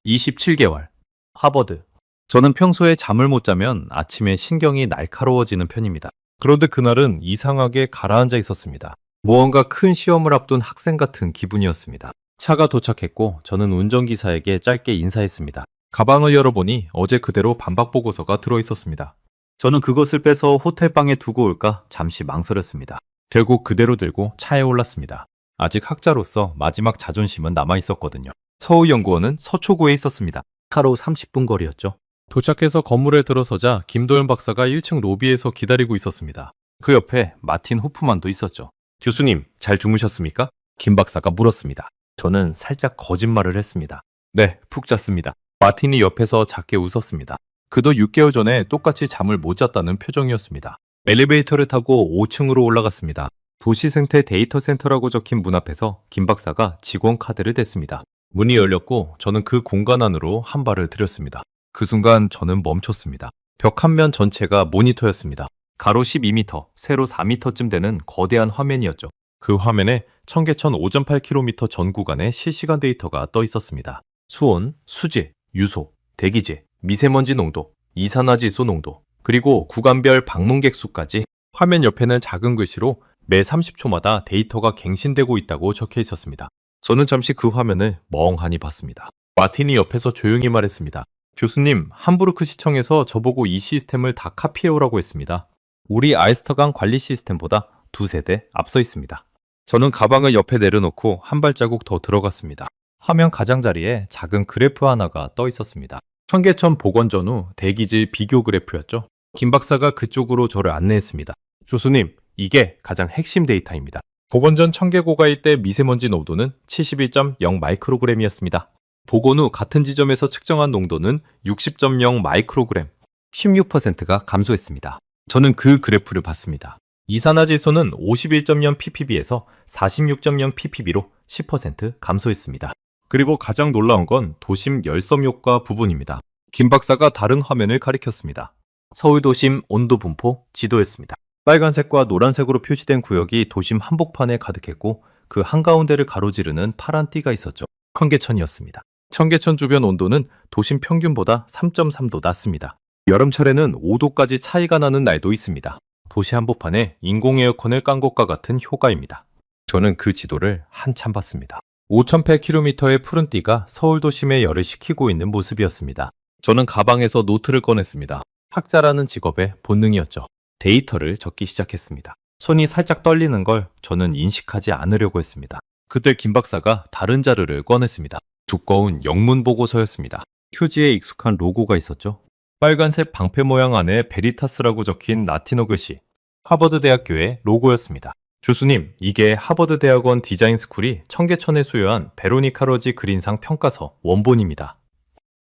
S1: 27개월, 하버드. 저는 평소에 잠을 못 자면 아침에 신경이 날카로워지는 편입니다. 그런데 그날은 이상하게 가라앉아 있었습니다. 무언가 큰 시험을 앞둔 학생 같은 기분이었습니다. 차가 도착했고 저는 운전기사에게 짧게 인사했습니다. 가방을 열어보니 어제 그대로 반박 보고서가 들어있었습니다. 저는 그것을 빼서 호텔방에 두고 올까 잠시 망설였습니다. 결국 그대로 들고 차에 올랐습니다. 아직 학자로서 마지막 자존심은 남아있었거든요. 서울연구원은 서초구에 있었습니다. 차로 30분 거리였죠. 도착해서 건물에 들어서자 김도현 박사가 1층 로비에서 기다리고 있었습니다. 그 옆에 마틴 호프만도 있었죠. 교수님, 잘 주무셨습니까? 김 박사가 물었습니다. 저는 살짝 거짓말을 했습니다. 네, 푹 잤습니다. 마틴이 옆에서 작게 웃었습니다. 그도 6개월 전에 똑같이 잠을 못 잤다는 표정이었습니다. 엘리베이터를 타고 5층으로 올라갔습니다. 도시생태 데이터 센터라고 적힌 문 앞에서 김 박사가 직원 카드를 댔습니다. 문이 열렸고 저는 그 공간 안으로 한 발을 들였습니다. 그 순간 저는 멈췄습니다. 벽 한 면 전체가 모니터였습니다. 가로 12m, 세로 4m쯤 되는 거대한 화면이었죠. 그 화면에 청계천 5.8km 전 구간의 실시간 데이터가 떠 있었습니다. 수온, 수질, 유소, 대기질, 미세먼지 농도, 이산화지수 농도, 그리고 구간별 방문객 수까지 화면 옆에는 작은 글씨로 매 30초마다 데이터가 갱신되고 있다고 적혀 있었습니다. 저는 잠시 그 화면을 멍하니 봤습니다. 마틴이 옆에서 조용히 말했습니다. 교수님, 함부르크 시청에서 저보고 이 시스템을 다 카피해오라고 했습니다. 우리 아이스터강 관리 시스템보다 두세 대 앞서 있습니다. 저는 가방을 옆에 내려놓고 한 발자국 더 들어갔습니다. 화면 가장자리에 작은 그래프 하나가 떠 있었습니다. 청계천 복원 전후 대기질 비교 그래프였죠. 김 박사가 그쪽으로 저를 안내했습니다. 교수님, 이게 가장 핵심 데이터입니다. 복원 전 청계고가일 때 미세먼지 농도는 71.0 마이크로그램이었습니다. 복원 후 같은 지점에서 측정한 농도는 60.0 마이크로그램, 16%가 감소했습니다. 저는 그 그래프를 봤습니다. 이산화지수는 51.0 ppb에서 46.0 ppb로 10% 감소했습니다. 그리고 가장 놀라운 건 도심 열섬 효과 부분입니다. 김 박사가 다른 화면을 가리켰습니다. 서울 도심 온도 분포 지도였습니다. 빨간색과 노란색으로 표시된 구역이 도심 한복판에 가득했고 그 한가운데를 가로지르는 파란 띠가 있었죠. 청계천이었습니다. 청계천 주변 온도는 도심 평균보다 3.3도 낮습니다. 여름철에는 5도까지 차이가 나는 날도 있습니다. 도시 한복판에 인공 에어컨을 깐 것과 같은 효과입니다. 저는 그 지도를 한참 봤습니다. 5,100km의 푸른 띠가 서울 도심에 열을 식히고 있는 모습이었습니다. 저는 가방에서 노트를 꺼냈습니다. 학자라는 직업의 본능이었죠. 데이터를 적기 시작했습니다. 손이 살짝 떨리는 걸 저는 인식하지 않으려고 했습니다. 그때 김 박사가 다른 자료를 꺼냈습니다. 두꺼운 영문 보고서였습니다. 표지에 익숙한 로고가 있었죠. 빨간색 방패 모양 안에 베리타스라고 적힌 라틴어 글씨, 하버드 대학교의 로고였습니다. 교수님, 이게 하버드 대학원 디자인 스쿨이 청계천에 수여한 베로니카 러지 그린상 평가서 원본입니다.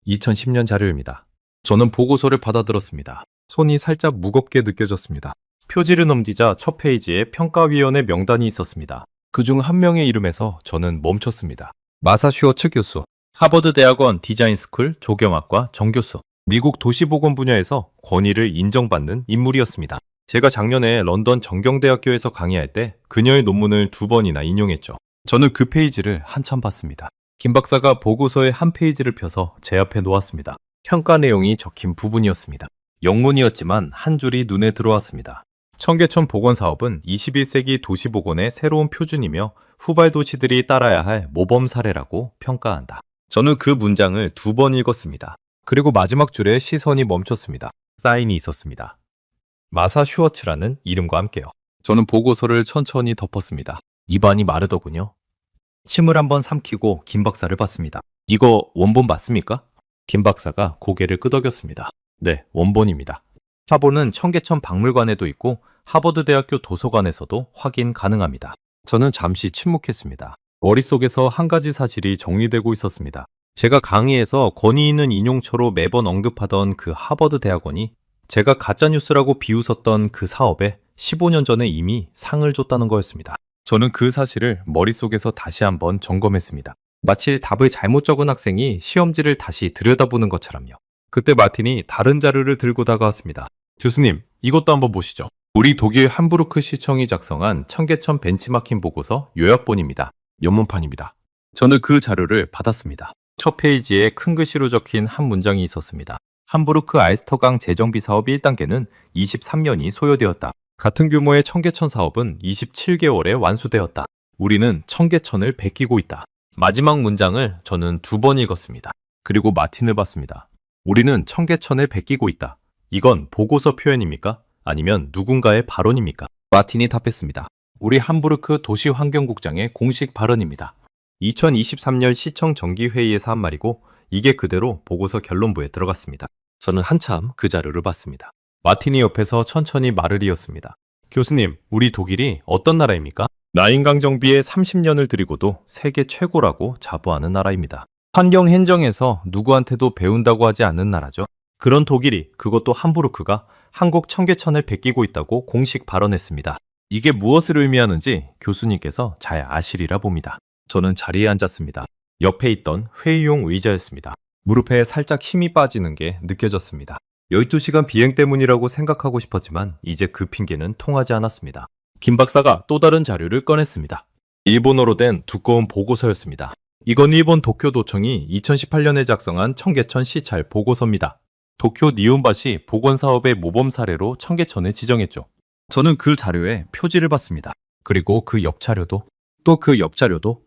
S1: 2010년 자료입니다. 저는 보고서를 받아들었습니다. 손이 살짝 무겁게 느껴졌습니다. 표지를 넘기자 첫 페이지에 평가위원회 명단이 있었습니다. 그중 한 명의 이름에서 저는 멈췄습니다. 마사 슈어츠 교수, 하버드 대학원 디자인 스쿨 조경학과 정교수, 미국 도시보건 분야에서 권위를 인정받는 인물이었습니다. 제가 작년에 런던 정경대학교에서 강의할 때 그녀의 논문을 2번이나 인용했죠. 저는 그 페이지를 한참 봤습니다. 김 박사가 보고서의 한 페이지를 펴서 제 앞에 놓았습니다. 평가 내용이 적힌 부분이었습니다. 영문이었지만 한 줄이 눈에 들어왔습니다. 청계천 복원 사업은 21세기 도시복원의 새로운 표준이며 후발 도시들이 따라야 할 모범 사례라고 평가한다. 저는 그 문장을 2번 읽었습니다. 그리고 마지막 줄에 시선이 멈췄습니다. 사인이 있었습니다. 마사 슈어츠라는 이름과 함께요. 저는 보고서를 천천히 덮었습니다. 입안이 마르더군요. 침을 한번 삼키고 김 박사를 봤습니다. 이거 원본 맞습니까? 김 박사가 고개를 끄덕였습니다. 네, 원본입니다. 화본은 청계천 박물관에도 있고 하버드 대학교 도서관에서도 확인 가능합니다. 저는 잠시 침묵했습니다. 머릿속에서 한 가지 사실이 정리되고 있었습니다. 제가 강의에서 권위 있는 인용처로 매번 언급하던 그 하버드 대학원이 제가 가짜뉴스라고 비웃었던 그 사업에 15년 전에 이미 상을 줬다는 거였습니다. 저는 그 사실을 머릿속에서 다시 한번 점검했습니다. 마치 답을 잘못 적은 학생이 시험지를 다시 들여다보는 것처럼요. 그때 마틴이 다른 자료를 들고 다가왔습니다. 교수님, 이것도 한번 보시죠. 우리 독일 함부르크 시청이 작성한 청계천 벤치마킹 보고서 요약본입니다. 연문판입니다. 저는 그 자료를 받았습니다. 첫 페이지에 큰 글씨로 적힌 한 문장이 있었습니다. 함부르크 알스터강 재정비 사업 1단계는 23년이 소요되었다. 같은 규모의 청계천 사업은 27개월에 완수되었다. 우리는 청계천을 베끼고 있다. 마지막 문장을 저는 2번 읽었습니다. 그리고 마틴을 봤습니다. 우리는 청계천을 베끼고 있다. 이건 보고서 표현입니까? 아니면 누군가의 발언입니까? 마틴이 답했습니다. 우리 함부르크 도시환경국장의 공식 발언입니다. 2023년 시청 정기회의에서 한 말이고 이게 그대로 보고서 결론부에 들어갔습니다. 저는 한참 그 자료를 봤습니다. 마틴이 옆에서 천천히 말을 이었습니다. 교수님, 우리 독일이 어떤 나라입니까? 라인강 정비에 30년을 들이고도 세계 최고라고 자부하는 나라입니다. 환경 행정에서 누구한테도 배운다고 하지 않는 나라죠. 그런 독일이, 그것도 함부르크가 한국 청계천을 베끼고 있다고 공식 발언했습니다. 이게 무엇을 의미하는지 교수님께서 잘 아시리라 봅니다. 저는 자리에 앉았습니다. 옆에 있던 회의용 의자였습니다. 무릎에 살짝 힘이 빠지는 게 느껴졌습니다. 12시간 비행 때문이라고 생각하고 싶었지만 이제 그 핑계는 통하지 않았습니다. 김 박사가 또 다른 자료를 꺼냈습니다. 일본어로 된 두꺼운 보고서였습니다. 이건 일본 도쿄도청이 2018년에 작성한 청계천 시찰 보고서입니다. 도쿄 니온바시 보건사업의 모범 사례로 청계천을 지정했죠. 저는 그 자료에 표지를 봤습니다. 그리고 그 옆 자료도, 또 그 옆 자료도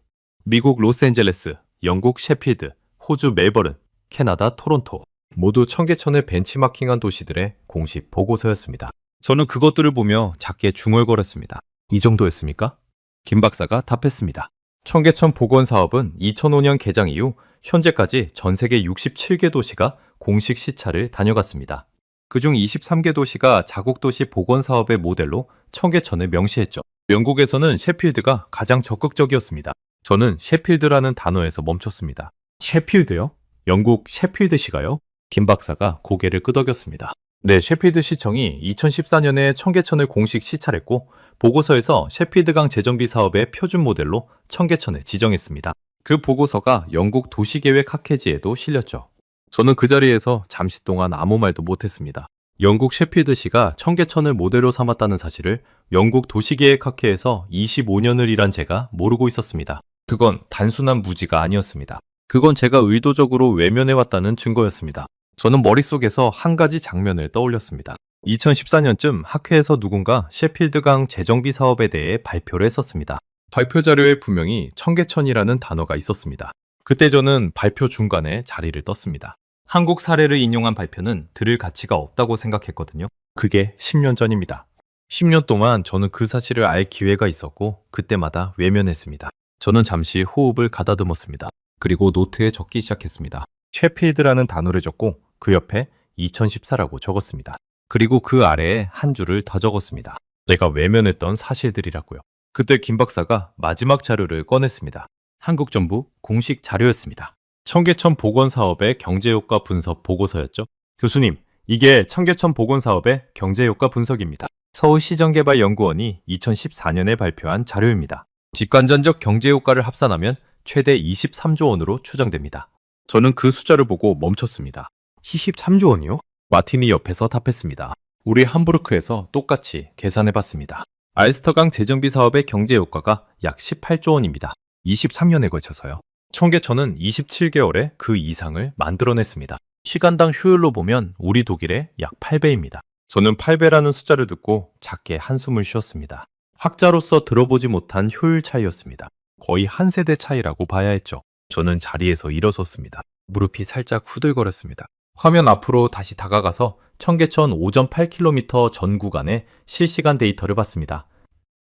S1: 미국 로스앤젤레스, 영국 셰필드, 호주 멜버른, 캐나다 토론토 모두 청계천을 벤치마킹한 도시들의 공식 보고서였습니다. 저는 그것들을 보며 작게 중얼거렸습니다. 이 정도였습니까? 김 박사가 답했습니다. 청계천 보건사업은 2005년 개장 이후 현재까지 전 세계 67개 도시가 공식 시찰을 다녀갔습니다. 그중 23개 도시가 자국도시 보건사업의 모델로 청계천을 명시했죠. 영국에서는 셰필드가 가장 적극적이었습니다. 저는 셰필드라는 단어에서 멈췄습니다. 셰필드요? 영국 셰필드시가요? 김 박사가 고개를 끄덕였습니다. 네, 셰필드 시청이 2014년에 청계천을 공식 시찰했고 보고서에서 셰필드강 재정비 사업의 표준 모델로 청계천을 지정했습니다. 그 보고서가 영국 도시계획 학회지에도 실렸죠. 저는 그 자리에서 잠시 동안 아무 말도 못했습니다. 영국 셰필드시가 청계천을 모델로 삼았다는 사실을 영국 도시계획 학회에서 25년을 일한 제가 모르고 있었습니다. 그건 단순한 무지가 아니었습니다. 그건 제가 의도적으로 외면해왔다는 증거였습니다. 저는 머릿속에서 한 가지 장면을 떠올렸습니다. 2014년쯤 학회에서 누군가 셰필드강 재정비 사업에 대해 발표를 했었습니다. 발표 자료에 분명히 청계천이라는 단어가 있었습니다. 그때 저는 발표 중간에 자리를 떴습니다. 한국 사례를 인용한 발표는 들을 가치가 없다고 생각했거든요. 그게 10년 전입니다. 10년 동안 저는 그 사실을 알 기회가 있었고 그때마다 외면했습니다. 저는 잠시 호흡을 가다듬었습니다. 그리고 노트에 적기 시작했습니다. 셰필드라는 단어를 적고 그 옆에 2014라고 적었습니다. 그리고 그 아래에 한 줄을 더 적었습니다. 내가 외면했던 사실들이라고요. 그때 김 박사가 마지막 자료를 꺼냈습니다. 한국정부 공식 자료였습니다. 청계천 보건사업의 경제효과 분석 보고서였죠. 교수님, 이게 청계천 보건사업의 경제효과 분석입니다. 서울시정개발연구원이 2014년에 발표한 자료입니다. 직관전적 경제효과를 합산하면 최대 23조 원으로 추정됩니다. 저는 그 숫자를 보고 멈췄습니다. 23조 원이요? 마틴이 옆에서 답했습니다. 우리 함부르크에서 똑같이 계산해봤습니다. 알스터강 재정비 사업의 경제효과가 약 18조 원입니다. 23년에 걸쳐서요. 청계천은 27개월에 그 이상을 만들어냈습니다. 시간당 효율로 보면 우리 독일의 약 8배입니다. 저는 8배라는 숫자를 듣고 작게 한숨을 쉬었습니다. 학자로서 들어보지 못한 효율 차이였습니다. 거의 한 세대 차이라고 봐야 했죠. 저는 자리에서 일어섰습니다. 무릎이 살짝 후들거렸습니다. 화면 앞으로 다시 다가가서 청계천 5.8km 전 구간의 실시간 데이터를 봤습니다.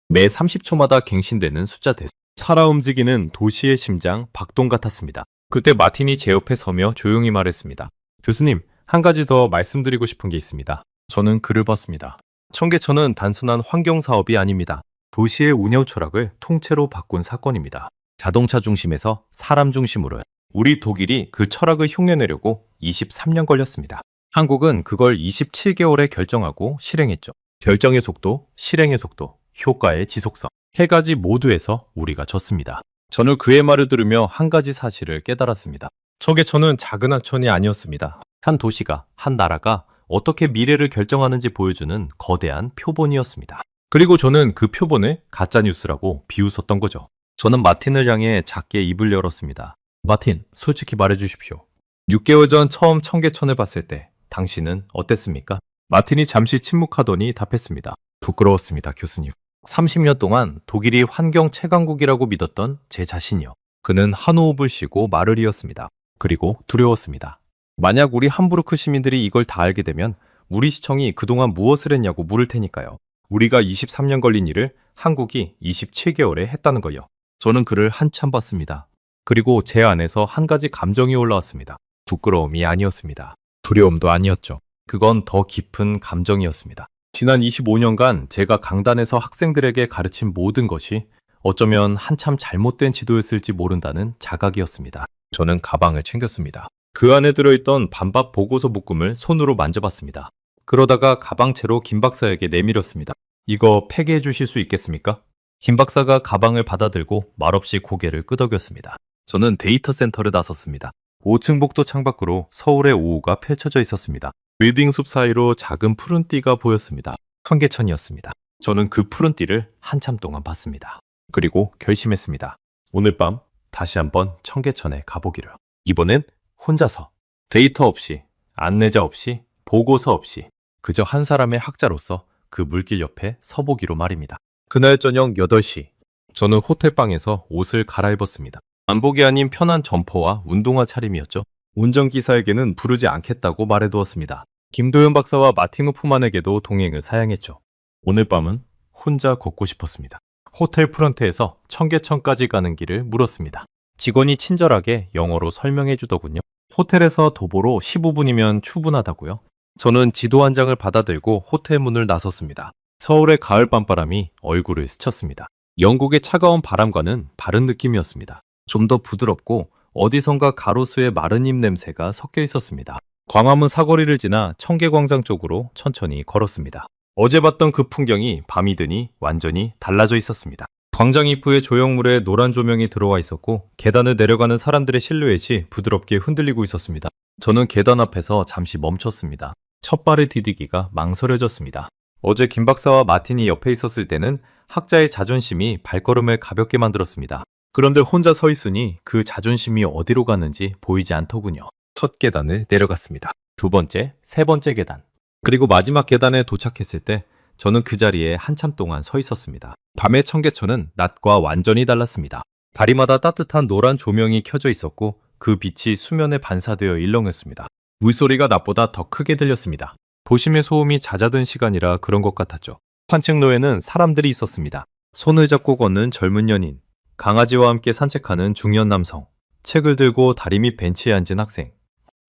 S1: 매 30초마다 갱신되는 숫자들. 살아 움직이는 도시의 심장 박동 같았습니다. 그때 마틴이 제 옆에 서며 조용히 말했습니다. 교수님, 한 가지 더 말씀드리고 싶은 게 있습니다. 저는 글을 봤습니다. 청계천은 단순한 환경 사업이 아닙니다. 도시의 운영 철학을 통째로 바꾼 사건입니다. 자동차 중심에서 사람 중심으로. 우리 독일이 그 철학을 흉내내려고 23년 걸렸습니다. 한국은 그걸 27개월에 결정하고 실행했죠. 결정의 속도, 실행의 속도, 효과의 지속성. 세 가지 모두에서 우리가 졌습니다. 저는 그의 말을 들으며 한 가지 사실을 깨달았습니다. 청계천은 작은 하천이 아니었습니다. 한 도시가, 한 나라가 어떻게 미래를 결정하는지 보여주는 거대한 표본이었습니다. 그리고 저는 그 표본을 가짜뉴스라고 비웃었던 거죠. 저는 마틴을 향해 작게 입을 열었습니다. 마틴, 솔직히 말해주십시오. 6개월 전 처음 청계천을 봤을 때 당신은 어땠습니까? 마틴이 잠시 침묵하더니 답했습니다. 부끄러웠습니다, 교수님. 30년 동안 독일이 환경 최강국이라고 믿었던 제 자신이요. 그는 한 호흡을 쉬고 말을 이었습니다. 그리고 두려웠습니다. 만약 우리 함부르크 시민들이 이걸 다 알게 되면 우리 시청이 그동안 무엇을 했냐고 물을 테니까요. 우리가 23년 걸린 일을 한국이 27개월에 했다는 거요. 저는 그를 한참 봤습니다. 그리고 제 안에서 한 가지 감정이 올라왔습니다. 부끄러움이 아니었습니다. 두려움도 아니었죠. 그건 더 깊은 감정이었습니다. 지난 25년간 제가 강단에서 학생들에게 가르친 모든 것이 어쩌면 한참 잘못된 지도였을지 모른다는 자각이었습니다. 저는 가방을 챙겼습니다. 그 안에 들어있던 반박 보고서 묶음을 손으로 만져봤습니다. 그러다가 가방채로 김 박사에게 내밀었습니다. 이거 폐기해 주실 수 있겠습니까? 김 박사가 가방을 받아들고 말없이 고개를 끄덕였습니다. 저는 데이터 센터를 나섰습니다. 5층 복도 창밖으로 서울의 오후가 펼쳐져 있었습니다. 빌딩 숲 사이로 작은 푸른 띠가 보였습니다. 청계천이었습니다. 저는 그 푸른 띠를 한참 동안 봤습니다. 그리고 결심했습니다. 오늘 밤 다시 한번 청계천에 가보기로. 이번엔 혼자서, 데이터 없이, 안내자 없이, 보고서 없이 그저 한 사람의 학자로서 그 물길 옆에 서보기로 말입니다. 그날 저녁 8시, 저는 호텔방에서 옷을 갈아입었습니다. 안복이 아닌 편한 점퍼와 운동화 차림이었죠. 운전기사에게는 부르지 않겠다고 말해두었습니다. 김도현 박사와 마틴 호프만에게도 동행을 사양했죠. 오늘 밤은 혼자 걷고 싶었습니다. 호텔 프런트에서 청계천까지 가는 길을 물었습니다. 직원이 친절하게 영어로 설명해 주더군요. 호텔에서 도보로 15분이면 충분하다고요. 저는 지도 한 장을 받아들고 호텔 문을 나섰습니다. 서울의 가을 밤바람이 얼굴을 스쳤습니다. 영국의 차가운 바람과는 다른 느낌이었습니다. 좀 더 부드럽고 어디선가 가로수의 마른 잎 냄새가 섞여 있었습니다. 광화문 사거리를 지나 청계광장 쪽으로 천천히 걸었습니다. 어제 봤던 그 풍경이 밤이 드니 완전히 달라져 있었습니다. 광장 입구에 조형물에 노란 조명이 들어와 있었고 계단을 내려가는 사람들의 실루엣이 부드럽게 흔들리고 있었습니다. 저는 계단 앞에서 잠시 멈췄습니다. 첫 발을 디디기가 망설여졌습니다. 어제 김 박사와 마틴이 옆에 있었을 때는 학자의 자존심이 발걸음을 가볍게 만들었습니다. 그런데 혼자 서 있으니 그 자존심이 어디로 갔는지 보이지 않더군요. 첫 계단을 내려갔습니다. 두 번째, 세 번째 계단. 그리고 마지막 계단에 도착했을 때 저는 그 자리에 한참 동안 서 있었습니다. 밤의 청계천은 낮과 완전히 달랐습니다. 다리마다 따뜻한 노란 조명이 켜져 있었고 그 빛이 수면에 반사되어 일렁였습니다. 물소리가 낮보다 더 크게 들렸습니다. 도심의 소음이 잦아든 시간이라 그런 것 같았죠. 산책로에는 사람들이 있었습니다. 손을 잡고 걷는 젊은 연인, 강아지와 함께 산책하는 중년 남성, 책을 들고 다리 밑 벤치에 앉은 학생,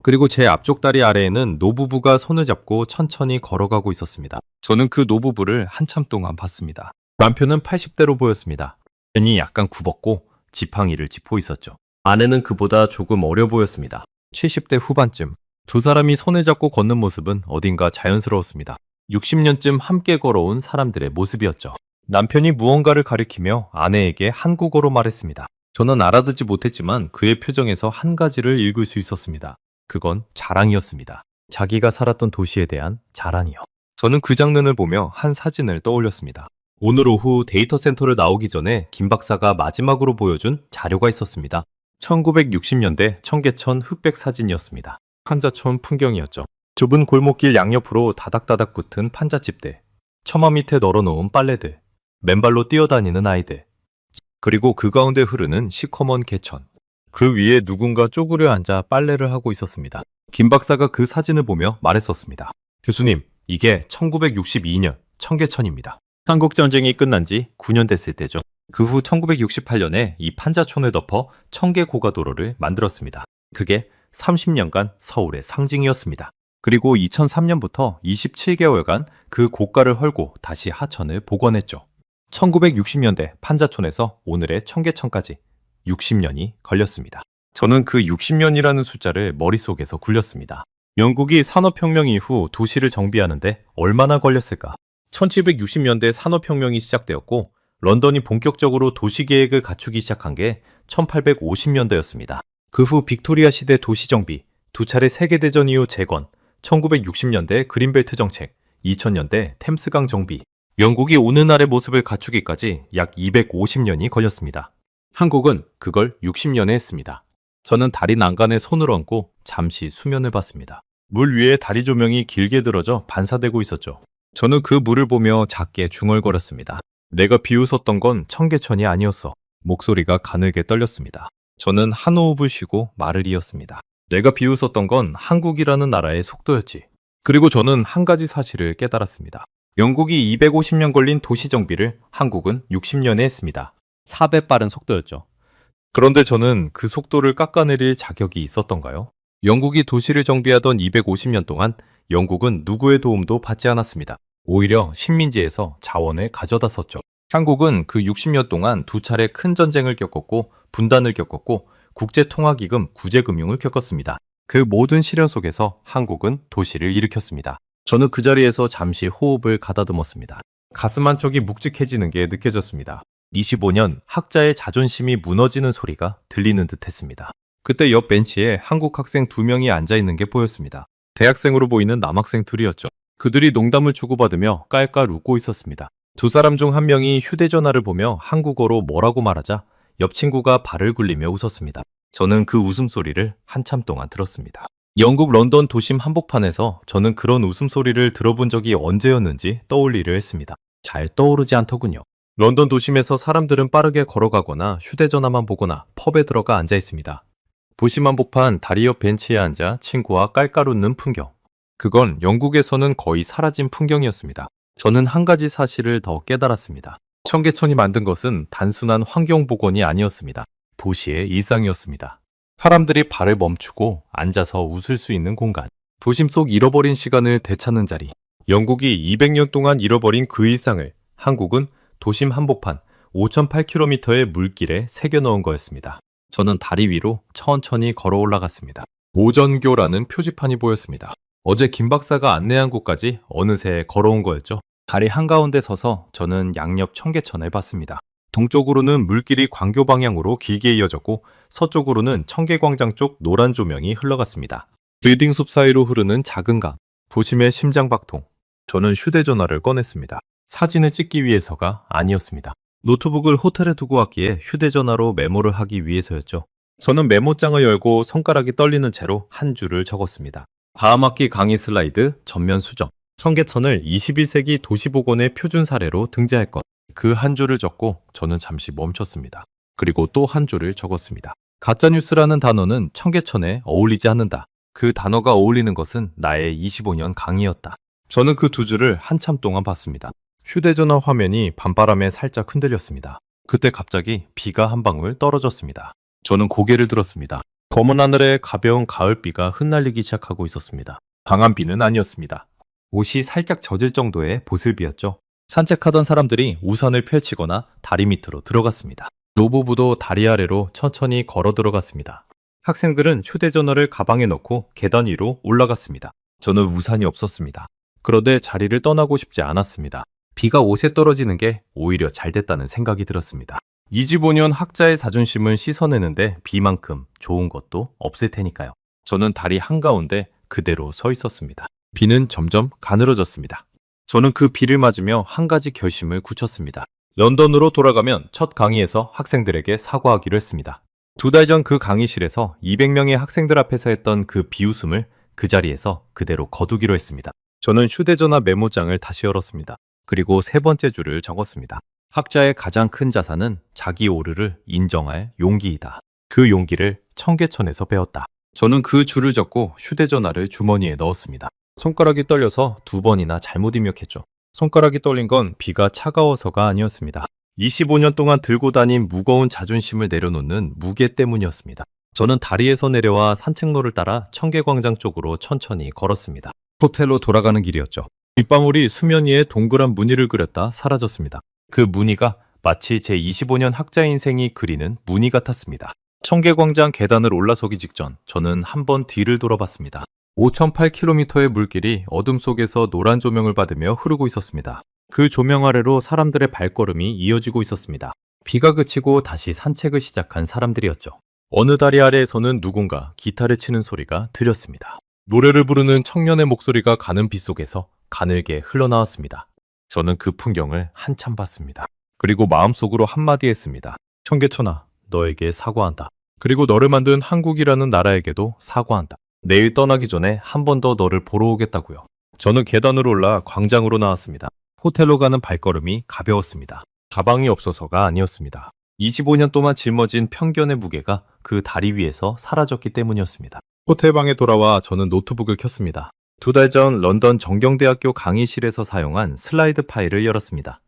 S1: 그리고 제 앞쪽 다리 아래에는 노부부가 손을 잡고 천천히 걸어가고 있었습니다. 저는 그 노부부를 한참 동안 봤습니다. 남편은 80대로 보였습니다. 편이 약간 굽었고 지팡이를 짚고 있었죠. 아내는 그보다 조금 어려 보였습니다. 70대 후반쯤. 두 사람이 손을 잡고 걷는 모습은 어딘가 자연스러웠습니다. 60년쯤 함께 걸어온 사람들의 모습이었죠. 남편이 무언가를 가리키며 아내에게 한국어로 말했습니다. 저는 알아듣지 못했지만 그의 표정에서 한 가지를 읽을 수 있었습니다. 그건 자랑이었습니다. 자기가 살았던 도시에 대한 자랑이요. 저는 그 장면을 보며 한 사진을 떠올렸습니다. 오늘 오후 데이터 센터를 나오기 전에 김 박사가 마지막으로 보여준 자료가 있었습니다. 1960년대 청계천 흑백 사진이었습니다. 판자촌 풍경이었죠. 좁은 골목길 양옆으로 다닥다닥 붙은 판잣집들, 처마 밑에 널어놓은 빨래들, 맨발로 뛰어다니는 아이들, 그리고 그 가운데 흐르는 시커먼 개천. 그 위에 누군가 쪼그려 앉아 빨래를 하고 있었습니다. 김 박사가 그 사진을 보며 말했었습니다. 교수님, 이게 1962년 청계천입니다. 삼국전쟁이 끝난 지 9년 됐을 때죠. 그 후 1968년에 이 판자촌을 덮어 청계고가도로를 만들었습니다. 그게 30년간 서울의 상징이었습니다. 그리고 2003년부터 27개월간 그 고가를 헐고 다시 하천을 복원했죠. 1960년대 판자촌에서 오늘의 청계천까지 60년이 걸렸습니다. 저는 그 60년이라는 숫자를 머릿속에서 굴렸습니다. 영국이 산업혁명 이후 도시를 정비하는데 얼마나 걸렸을까? 1760년대 산업혁명이 시작되었고 런던이 본격적으로 도시계획을 갖추기 시작한 게 1850년대였습니다. 그 후 빅토리아 시대 도시정비, 두 차례 세계대전 이후 재건, 1960년대 그린벨트 정책, 2000년대 템스강 정비, 영국이 오늘날의 모습을 갖추기까지 약 250년이 걸렸습니다. 한국은 그걸 60년에 했습니다. 저는 다리 난간에 손을 얹고 잠시 수면을 봤습니다. 물 위에 다리 조명이 길게 들어져 반사되고 있었죠. 저는 그 물을 보며 작게 중얼거렸습니다. 내가 비웃었던 건 청계천이 아니었어. 목소리가 가늘게 떨렸습니다. 저는 한 호흡을 쉬고 말을 이었습니다. 내가 비웃었던 건 한국이라는 나라의 속도였지. 그리고 저는 한 가지 사실을 깨달았습니다. 영국이 250년 걸린 도시 정비를 한국은 60년에 했습니다. 4배 빠른 속도였죠. 그런데 저는 그 속도를 깎아내릴 자격이 있었던가요? 영국이 도시를 정비하던 250년 동안 영국은 누구의 도움도 받지 않았습니다. 오히려 식민지에서 자원을 가져다 썼죠. 한국은 그 60년 동안 두 차례 큰 전쟁을 겪었고 분단을 겪었고 국제통화기금 구제금융을 겪었습니다. 그 모든 시련 속에서 한국은 도시를 일으켰습니다. 저는 그 자리에서 잠시 호흡을 가다듬었습니다. 가슴 한쪽이 묵직해지는 게 느껴졌습니다. 25년 학자의 자존심이 무너지는 소리가 들리는 듯 했습니다. 그때 옆 벤치에 한국 학생 2명이 앉아있는 게 보였습니다. 대학생으로 보이는 남학생 둘이었죠. 그들이 농담을 주고받으며 깔깔 웃고 있었습니다. 두 사람 중 한 명이 휴대전화를 보며 한국어로 뭐라고 말하자 옆 친구가 발을 굴리며 웃었습니다. 저는 그 웃음소리를 한참 동안 들었습니다. 영국 런던 도심 한복판에서 저는 그런 웃음소리를 들어본 적이 언제였는지 떠올리려 했습니다. 잘 떠오르지 않더군요. 런던 도심에서 사람들은 빠르게 걸어가거나 휴대전화만 보거나 펍에 들어가 앉아 있습니다. 도심 한복판 다리 옆 벤치에 앉아 친구와 깔깔 웃는 풍경. 그건 영국에서는 거의 사라진 풍경이었습니다. 저는 한 가지 사실을 더 깨달았습니다. 청계천이 만든 것은 단순한 환경복원이 아니었습니다. 도시의 일상이었습니다. 사람들이 발을 멈추고 앉아서 웃을 수 있는 공간. 도심 속 잃어버린 시간을 되찾는 자리. 영국이 200년 동안 잃어버린 그 일상을 한국은 도심 한복판 5,008km의 물길에 새겨 넣은 거였습니다. 저는 다리 위로 천천히 걸어 올라갔습니다. 오전교라는 표지판이 보였습니다. 어제 김 박사가 안내한 곳까지 어느새 걸어온 거였죠. 다리 한가운데 서서 저는 양옆 청계천을 봤습니다. 동쪽으로는 물길이 광교 방향으로 길게 이어졌고 서쪽으로는 청계광장 쪽 노란 조명이 흘러갔습니다. 빌딩숲 사이로 흐르는 작은 강, 도심의 심장박동. 저는 휴대전화를 꺼냈습니다. 사진을 찍기 위해서가 아니었습니다. 노트북을 호텔에 두고 왔기에 휴대전화로 메모를 하기 위해서였죠. 저는 메모장을 열고 손가락이 떨리는 채로 한 줄을 적었습니다. 다음 학기 강의 슬라이드 전면 수정. 청계천을 21세기 도시복원의 표준 사례로 등재할 것. 그 한 줄을 적고 저는 잠시 멈췄습니다. 그리고 또 한 줄을 적었습니다. 가짜뉴스라는 단어는 청계천에 어울리지 않는다. 그 단어가 어울리는 것은 나의 25년 강의였다. 저는 그 두 줄을 한참 동안 봤습니다. 휴대전화 화면이 밤바람에 살짝 흔들렸습니다. 그때 갑자기 비가 한 방울 떨어졌습니다. 저는 고개를 들었습니다. 검은 하늘에 가벼운 가을비가 흩날리기 시작하고 있었습니다. 강한 비는 아니었습니다. 옷이 살짝 젖을 정도의 보슬비였죠. 산책하던 사람들이 우산을 펼치거나 다리 밑으로 들어갔습니다. 노부부도 다리 아래로 천천히 걸어 들어갔습니다. 학생들은 휴대전화를 가방에 넣고 계단 위로 올라갔습니다. 저는 우산이 없었습니다. 그런데 자리를 떠나고 싶지 않았습니다. 비가 옷에 떨어지는 게 오히려 잘 됐다는 생각이 들었습니다. 25년 학자의 자존심을 씻어내는데 비만큼 좋은 것도 없을 테니까요. 저는 다리 한가운데 그대로 서 있었습니다. 비는 점점 가늘어졌습니다. 저는 그 비를 맞으며 한 가지 결심을 굳혔습니다. 런던으로 돌아가면 첫 강의에서 학생들에게 사과하기로 했습니다. 2달 전 그 강의실에서 200명의 학생들 앞에서 했던 그 비웃음을 그 자리에서 그대로 거두기로 했습니다. 저는 휴대전화 메모장을 다시 열었습니다. 그리고 세 번째 줄을 적었습니다. 학자의 가장 큰 자산은 자기 오류를 인정할 용기이다. 그 용기를 청계천에서 배웠다. 저는 그 줄을 적고 휴대전화를 주머니에 넣었습니다. 손가락이 떨려서 2번이나 잘못 입력했죠. 손가락이 떨린 건 비가 차가워서가 아니었습니다. 25년 동안 들고 다닌 무거운 자존심을 내려놓는 무게 때문이었습니다. 저는 다리에서 내려와 산책로를 따라 청계광장 쪽으로 천천히 걸었습니다. 호텔로 돌아가는 길이었죠. 빗방울이 수면 위에 동그란 무늬를 그렸다 사라졌습니다. 그 무늬가 마치 제 25년 학자 인생이 그리는 무늬 같았습니다. 청계광장 계단을 올라서기 직전 저는 한번 뒤를 돌아봤습니다. 5,008km의 물길이 어둠 속에서 노란 조명을 받으며 흐르고 있었습니다. 그 조명 아래로 사람들의 발걸음이 이어지고 있었습니다. 비가 그치고 다시 산책을 시작한 사람들이었죠. 어느 다리 아래에서는 누군가 기타를 치는 소리가 들렸습니다. 노래를 부르는 청년의 목소리가 가는 비 속에서 가늘게 흘러나왔습니다. 저는 그 풍경을 한참 봤습니다. 그리고 마음속으로 한마디 했습니다. 청계천아, 너에게 사과한다. 그리고 너를 만든 한국이라는 나라에게도 사과한다. 내일 떠나기 전에 한 번 더 너를 보러 오겠다고요. 저는 계단으로 올라 광장으로 나왔습니다. 호텔로 가는 발걸음이 가벼웠습니다. 가방이 없어서가 아니었습니다. 25년 동안 짊어진 편견의 무게가 그 다리 위에서 사라졌기 때문이었습니다. 호텔방에 돌아와 저는 노트북을 켰습니다. 2달 전 런던 정경대학교 강의실에서 사용한 슬라이드 파일을 열었습니다.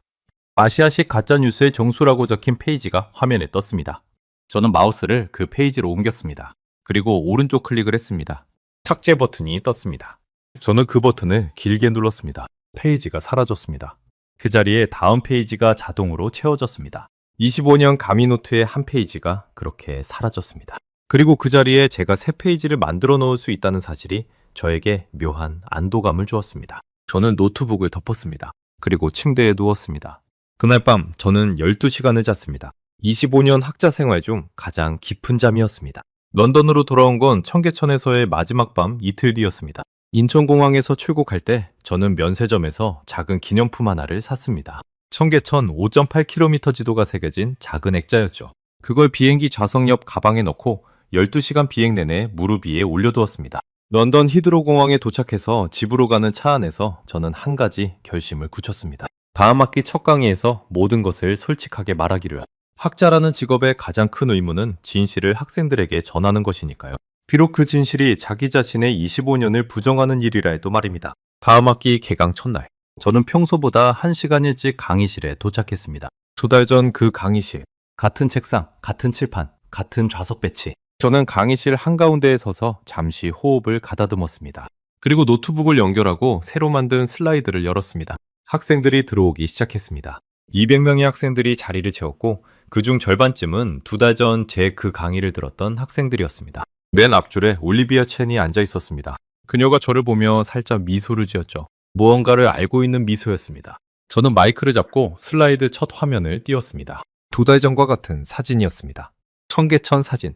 S1: 아시아식 가짜뉴스의 정수라고 적힌 페이지가 화면에 떴습니다. 저는 마우스를 그 페이지로 옮겼습니다. 그리고 오른쪽 클릭을 했습니다. 삭제 버튼이 떴습니다. 저는 그 버튼을 길게 눌렀습니다. 페이지가 사라졌습니다. 그 자리에 다음 페이지가 자동으로 채워졌습니다. 25년 가미노트의 한 페이지가 그렇게 사라졌습니다. 그리고 그 자리에 제가 새 페이지를 만들어 놓을 수 있다는 사실이 저에게 묘한 안도감을 주었습니다. 저는 노트북을 덮었습니다. 그리고 침대에 누웠습니다. 그날 밤 저는 12시간을 잤습니다. 25년 학자 생활 중 가장 깊은 잠이었습니다. 런던으로 돌아온 건 청계천에서의 마지막 밤 이틀 뒤였습니다. 인천공항에서 출국할 때 저는 면세점에서 작은 기념품 하나를 샀습니다. 청계천 5.8km 지도가 새겨진 작은 액자였죠. 그걸 비행기 좌석 옆 가방에 넣고 12시간 비행 내내 무릎 위에 올려두었습니다. 런던 히드로 공항에 도착해서 집으로 가는 차 안에서 저는 한 가지 결심을 굳혔습니다. 다음 학기 첫 강의에서 모든 것을 솔직하게 말하기로요. 학자라는 직업의 가장 큰 의무는 진실을 학생들에게 전하는 것이니까요. 비록 그 진실이 자기 자신의 25년을 부정하는 일이라 해도 말입니다. 다음 학기 개강 첫날, 저는 평소보다 1시간 일찍 강의실에 도착했습니다. 2달 전 그 강의실, 같은 책상, 같은 칠판, 같은 좌석 배치. 저는 강의실 한가운데에 서서 잠시 호흡을 가다듬었습니다. 그리고 노트북을 연결하고 새로 만든 슬라이드를 열었습니다. 학생들이 들어오기 시작했습니다. 200명의 학생들이 자리를 채웠고 그중 절반쯤은 2달 전 제 그 강의를 들었던 학생들이었습니다. 맨 앞줄에 올리비아 첸이 앉아 있었습니다. 그녀가 저를 보며 살짝 미소를 지었죠. 무언가를 알고 있는 미소였습니다. 저는 마이크를 잡고 슬라이드 첫 화면을 띄웠습니다. 2달 전과 같은 사진이었습니다. 청계천 사진.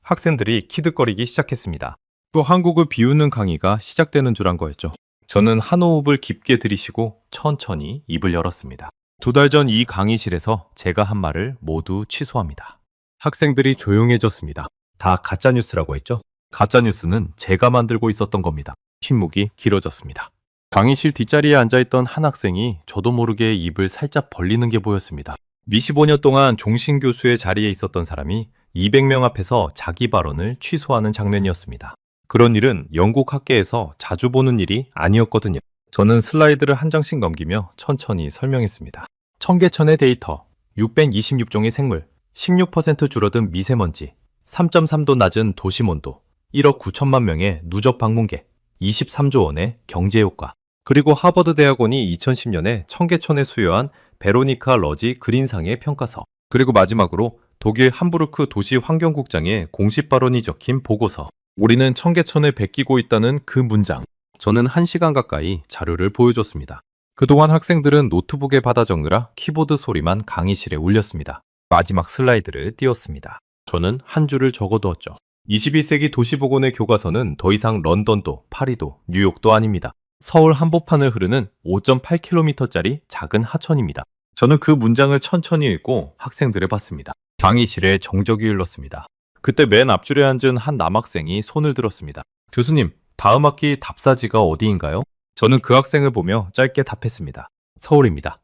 S1: 학생들이 키득거리기 시작했습니다. 또 한국을 비웃는 강의가 시작되는 줄 안 거였죠. 저는 한 호흡을 깊게 들이쉬고 천천히 입을 열었습니다. 2달 전 이 강의실에서 제가 한 말을 모두 취소합니다. 학생들이 조용해졌습니다. 다 가짜뉴스라고 했죠? 가짜뉴스는 제가 만들고 있었던 겁니다. 침묵이 길어졌습니다. 강의실 뒷자리에 앉아있던 한 학생이 저도 모르게 입을 살짝 벌리는 게 보였습니다. 25년 동안 종신 교수의 자리에 있었던 사람이 200명 앞에서 자기 발언을 취소하는 장면이었습니다. 그런 일은 영국 학계에서 자주 보는 일이 아니었거든요. 저는 슬라이드를 한 장씩 넘기며 천천히 설명했습니다. 청계천의 데이터, 626종의 생물, 16% 줄어든 미세먼지, 3.3도 낮은 도심 온도, 1억 9천만 명의 누적 방문객, 23조 원의 경제 효과, 그리고 하버드 대학원이 2010년에 청계천에 수여한 베로니카 러지 그린상의 평가서, 그리고 마지막으로 독일 함부르크 도시 환경국장의 공식 발언이 적힌 보고서. 우리는 청계천을 베끼고 있다는 그 문장. 저는 1시간 가까이 자료를 보여줬습니다. 그동안 학생들은 노트북에 받아 적느라 키보드 소리만 강의실에 울렸습니다. 마지막 슬라이드를 띄웠습니다. 저는 한 줄을 적어두었죠. 21세기 도시보건의 교과서는 더 이상 런던도, 파리도, 뉴욕도 아닙니다. 서울 한복판을 흐르는 5.8km짜리 작은 하천입니다. 저는 그 문장을 천천히 읽고 학생들을 봤습니다. 강의실에 정적이 흘렀습니다. 그때 맨 앞줄에 앉은 한 남학생이 손을 들었습니다. 교수님, 다음 학기 답사지가 어디인가요? 저는 그 학생을 보며 짧게 답했습니다. 서울입니다.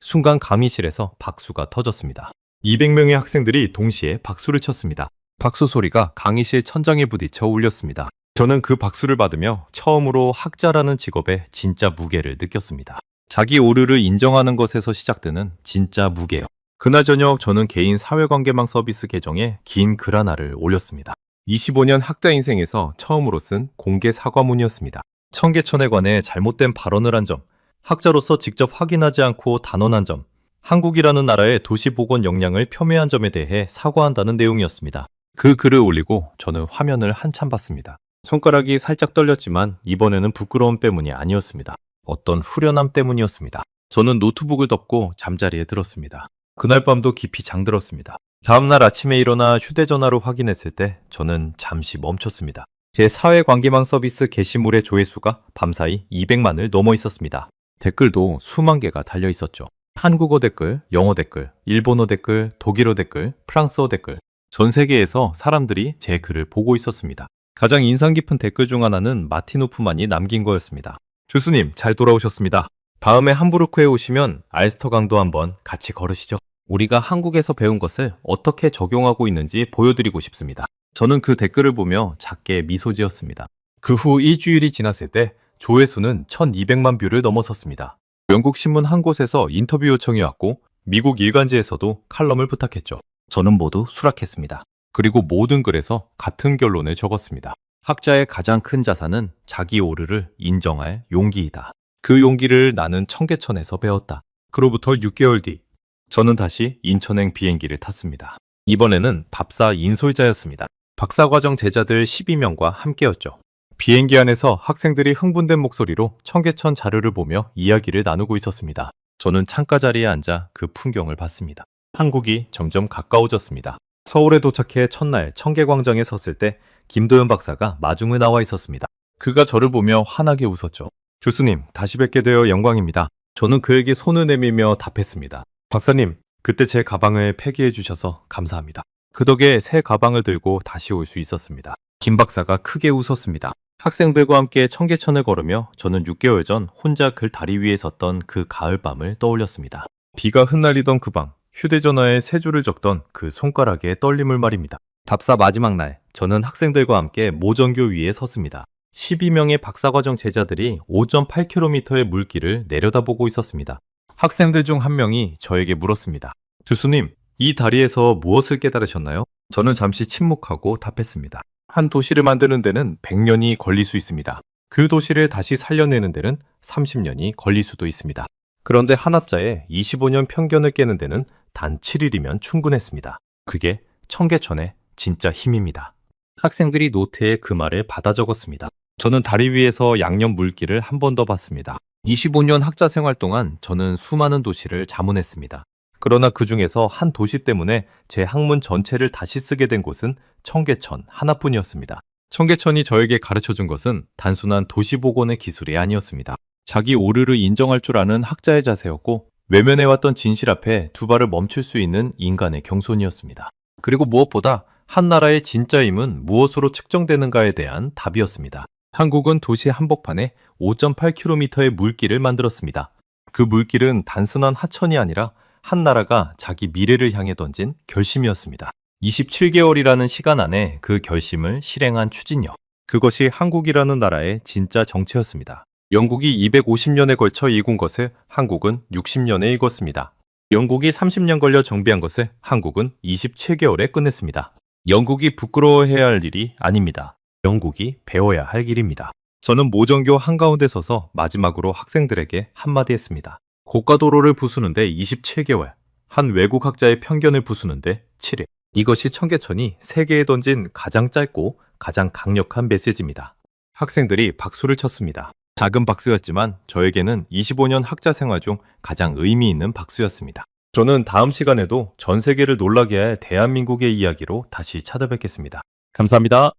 S1: 순간 강의실에서 박수가 터졌습니다. 200명의 학생들이 동시에 박수를 쳤습니다. 박수 소리가 강의실 천장에 부딪혀 울렸습니다. 저는 그 박수를 받으며 처음으로 학자라는 직업의 진짜 무게를 느꼈습니다. 자기 오류를 인정하는 것에서 시작되는 진짜 무게요. 그날 저녁 저는 개인 사회관계망 서비스 계정에 긴 글 하나를 올렸습니다. 25년 학자 인생에서 처음으로 쓴 공개 사과문이었습니다. 청계천에 관해 잘못된 발언을 한 점, 학자로서 직접 확인하지 않고 단언한 점, 한국이라는 나라의 도시보건 역량을 폄훼한 점에 대해 사과한다는 내용이었습니다. 그 글을 올리고 저는 화면을 한참 봤습니다. 손가락이 살짝 떨렸지만 이번에는 부끄러움 때문이 아니었습니다. 어떤 후련함 때문이었습니다. 저는 노트북을 덮고 잠자리에 들었습니다. 그날 밤도 깊이 잠들었습니다. 다음날 아침에 일어나 휴대전화로 확인했을 때 저는 잠시 멈췄습니다. 제 사회관계망 서비스 게시물의 조회수가 밤사이 200만을 넘어 있었습니다. 댓글도 수만 개가 달려 있었죠. 한국어 댓글, 영어 댓글, 일본어 댓글, 독일어 댓글, 프랑스어 댓글. 전 세계에서 사람들이 제 글을 보고 있었습니다. 가장 인상 깊은 댓글 중 하나는 마틴 호프만이 남긴 거였습니다. 교수님, 잘 돌아오셨습니다. 다음에 함부르크에 오시면 알스터 강도 한번 같이 걸으시죠. 우리가 한국에서 배운 것을 어떻게 적용하고 있는지 보여드리고 싶습니다. 저는 그 댓글을 보며 작게 미소 지었습니다. 그 후 일주일이 지났을 때 조회수는 1200만 뷰를 넘어섰습니다. 영국 신문 한 곳에서 인터뷰 요청이 왔고 미국 일간지에서도 칼럼을 부탁했죠. 저는 모두 수락했습니다. 그리고 모든 글에서 같은 결론을 적었습니다. 학자의 가장 큰 자산은 자기 오류를 인정할 용기이다. 그 용기를 나는 청계천에서 배웠다. 그로부터 6개월 뒤 저는 다시 인천행 비행기를 탔습니다. 이번에는 밥사 인솔자였습니다. 박사과정 제자들 12명과 함께였죠. 비행기 안에서 학생들이 흥분된 목소리로 청계천 자료를 보며 이야기를 나누고 있었습니다. 저는 창가 자리에 앉아 그 풍경을 봤습니다. 한국이 점점 가까워졌습니다. 서울에 도착해 첫날 청계광장에 섰을 때 김도현 박사가 마중을 나와 있었습니다. 그가 저를 보며 환하게 웃었죠. 교수님, 다시 뵙게 되어 영광입니다. 저는 그에게 손을 내밀며 답했습니다. 박사님, 그때 제 가방을 폐기해 주셔서 감사합니다. 그 덕에 새 가방을 들고 다시 올 수 있었습니다. 김 박사가 크게 웃었습니다. 학생들과 함께 청계천을 걸으며 저는 6개월 전 혼자 글 다리 위에 섰던 그 가을밤을 떠올렸습니다. 비가 흩날리던 그 밤, 휴대전화에 세 줄을 적던 그 손가락의 떨림을 말입니다. 답사 마지막 날, 저는 학생들과 함께 모전교 위에 섰습니다. 12명의 박사과정 제자들이 5.8km의 물길을 내려다보고 있었습니다. 학생들 중 한 명이 저에게 물었습니다. 교수님, 이 다리에서 무엇을 깨달으셨나요? 저는 잠시 침묵하고 답했습니다. 한 도시를 만드는 데는 100년이 걸릴 수 있습니다. 그 도시를 다시 살려내는 데는 30년이 걸릴 수도 있습니다. 그런데 한 학자의 25년 편견을 깨는 데는 단 7일이면 충분했습니다. 그게 청계천의 진짜 힘입니다. 학생들이 노트에 그 말을 받아 적었습니다. 저는 다리 위에서 양념 물길을 한 번 더 봤습니다. 25년 학자 생활 동안 저는 수많은 도시를 자문했습니다. 그러나 그 중에서 한 도시 때문에 제 학문 전체를 다시 쓰게 된 곳은 청계천 하나뿐이었습니다. 청계천이 저에게 가르쳐준 것은 단순한 도시복원의 기술이 아니었습니다. 자기 오류를 인정할 줄 아는 학자의 자세였고 외면해왔던 진실 앞에 두 발을 멈출 수 있는 인간의 경손이었습니다. 그리고 무엇보다 한 나라의 진짜 힘은 무엇으로 측정되는가에 대한 답이었습니다. 한국은 도시 한복판에 5.8km의 물길을 만들었습니다. 그 물길은 단순한 하천이 아니라 한 나라가 자기 미래를 향해 던진 결심이었습니다. 27개월이라는 시간 안에 그 결심을 실행한 추진력. 그것이 한국이라는 나라의 진짜 정체였습니다. 영국이 250년에 걸쳐 이군 것을 한국은 60년에 이뤘습니다. 영국이 30년 걸려 정비한 것을 한국은 27개월에 끝냈습니다. 영국이 부끄러워해야 할 일이 아닙니다. 영국이 배워야 할 일입니다. 저는 모전교 한가운데 서서 마지막으로 학생들에게 한마디 했습니다. 고가도로를 부수는데 27개월, 한 외국 학자의 편견을 부수는데 7일. 이것이 청계천이 세계에 던진 가장 짧고 가장 강력한 메시지입니다. 학생들이 박수를 쳤습니다. 작은 박수였지만 저에게는 25년 학자 생활 중 가장 의미 있는 박수였습니다. 저는 다음 시간에도 전 세계를 놀라게 할 대한민국의 이야기로 다시 찾아뵙겠습니다. 감사합니다.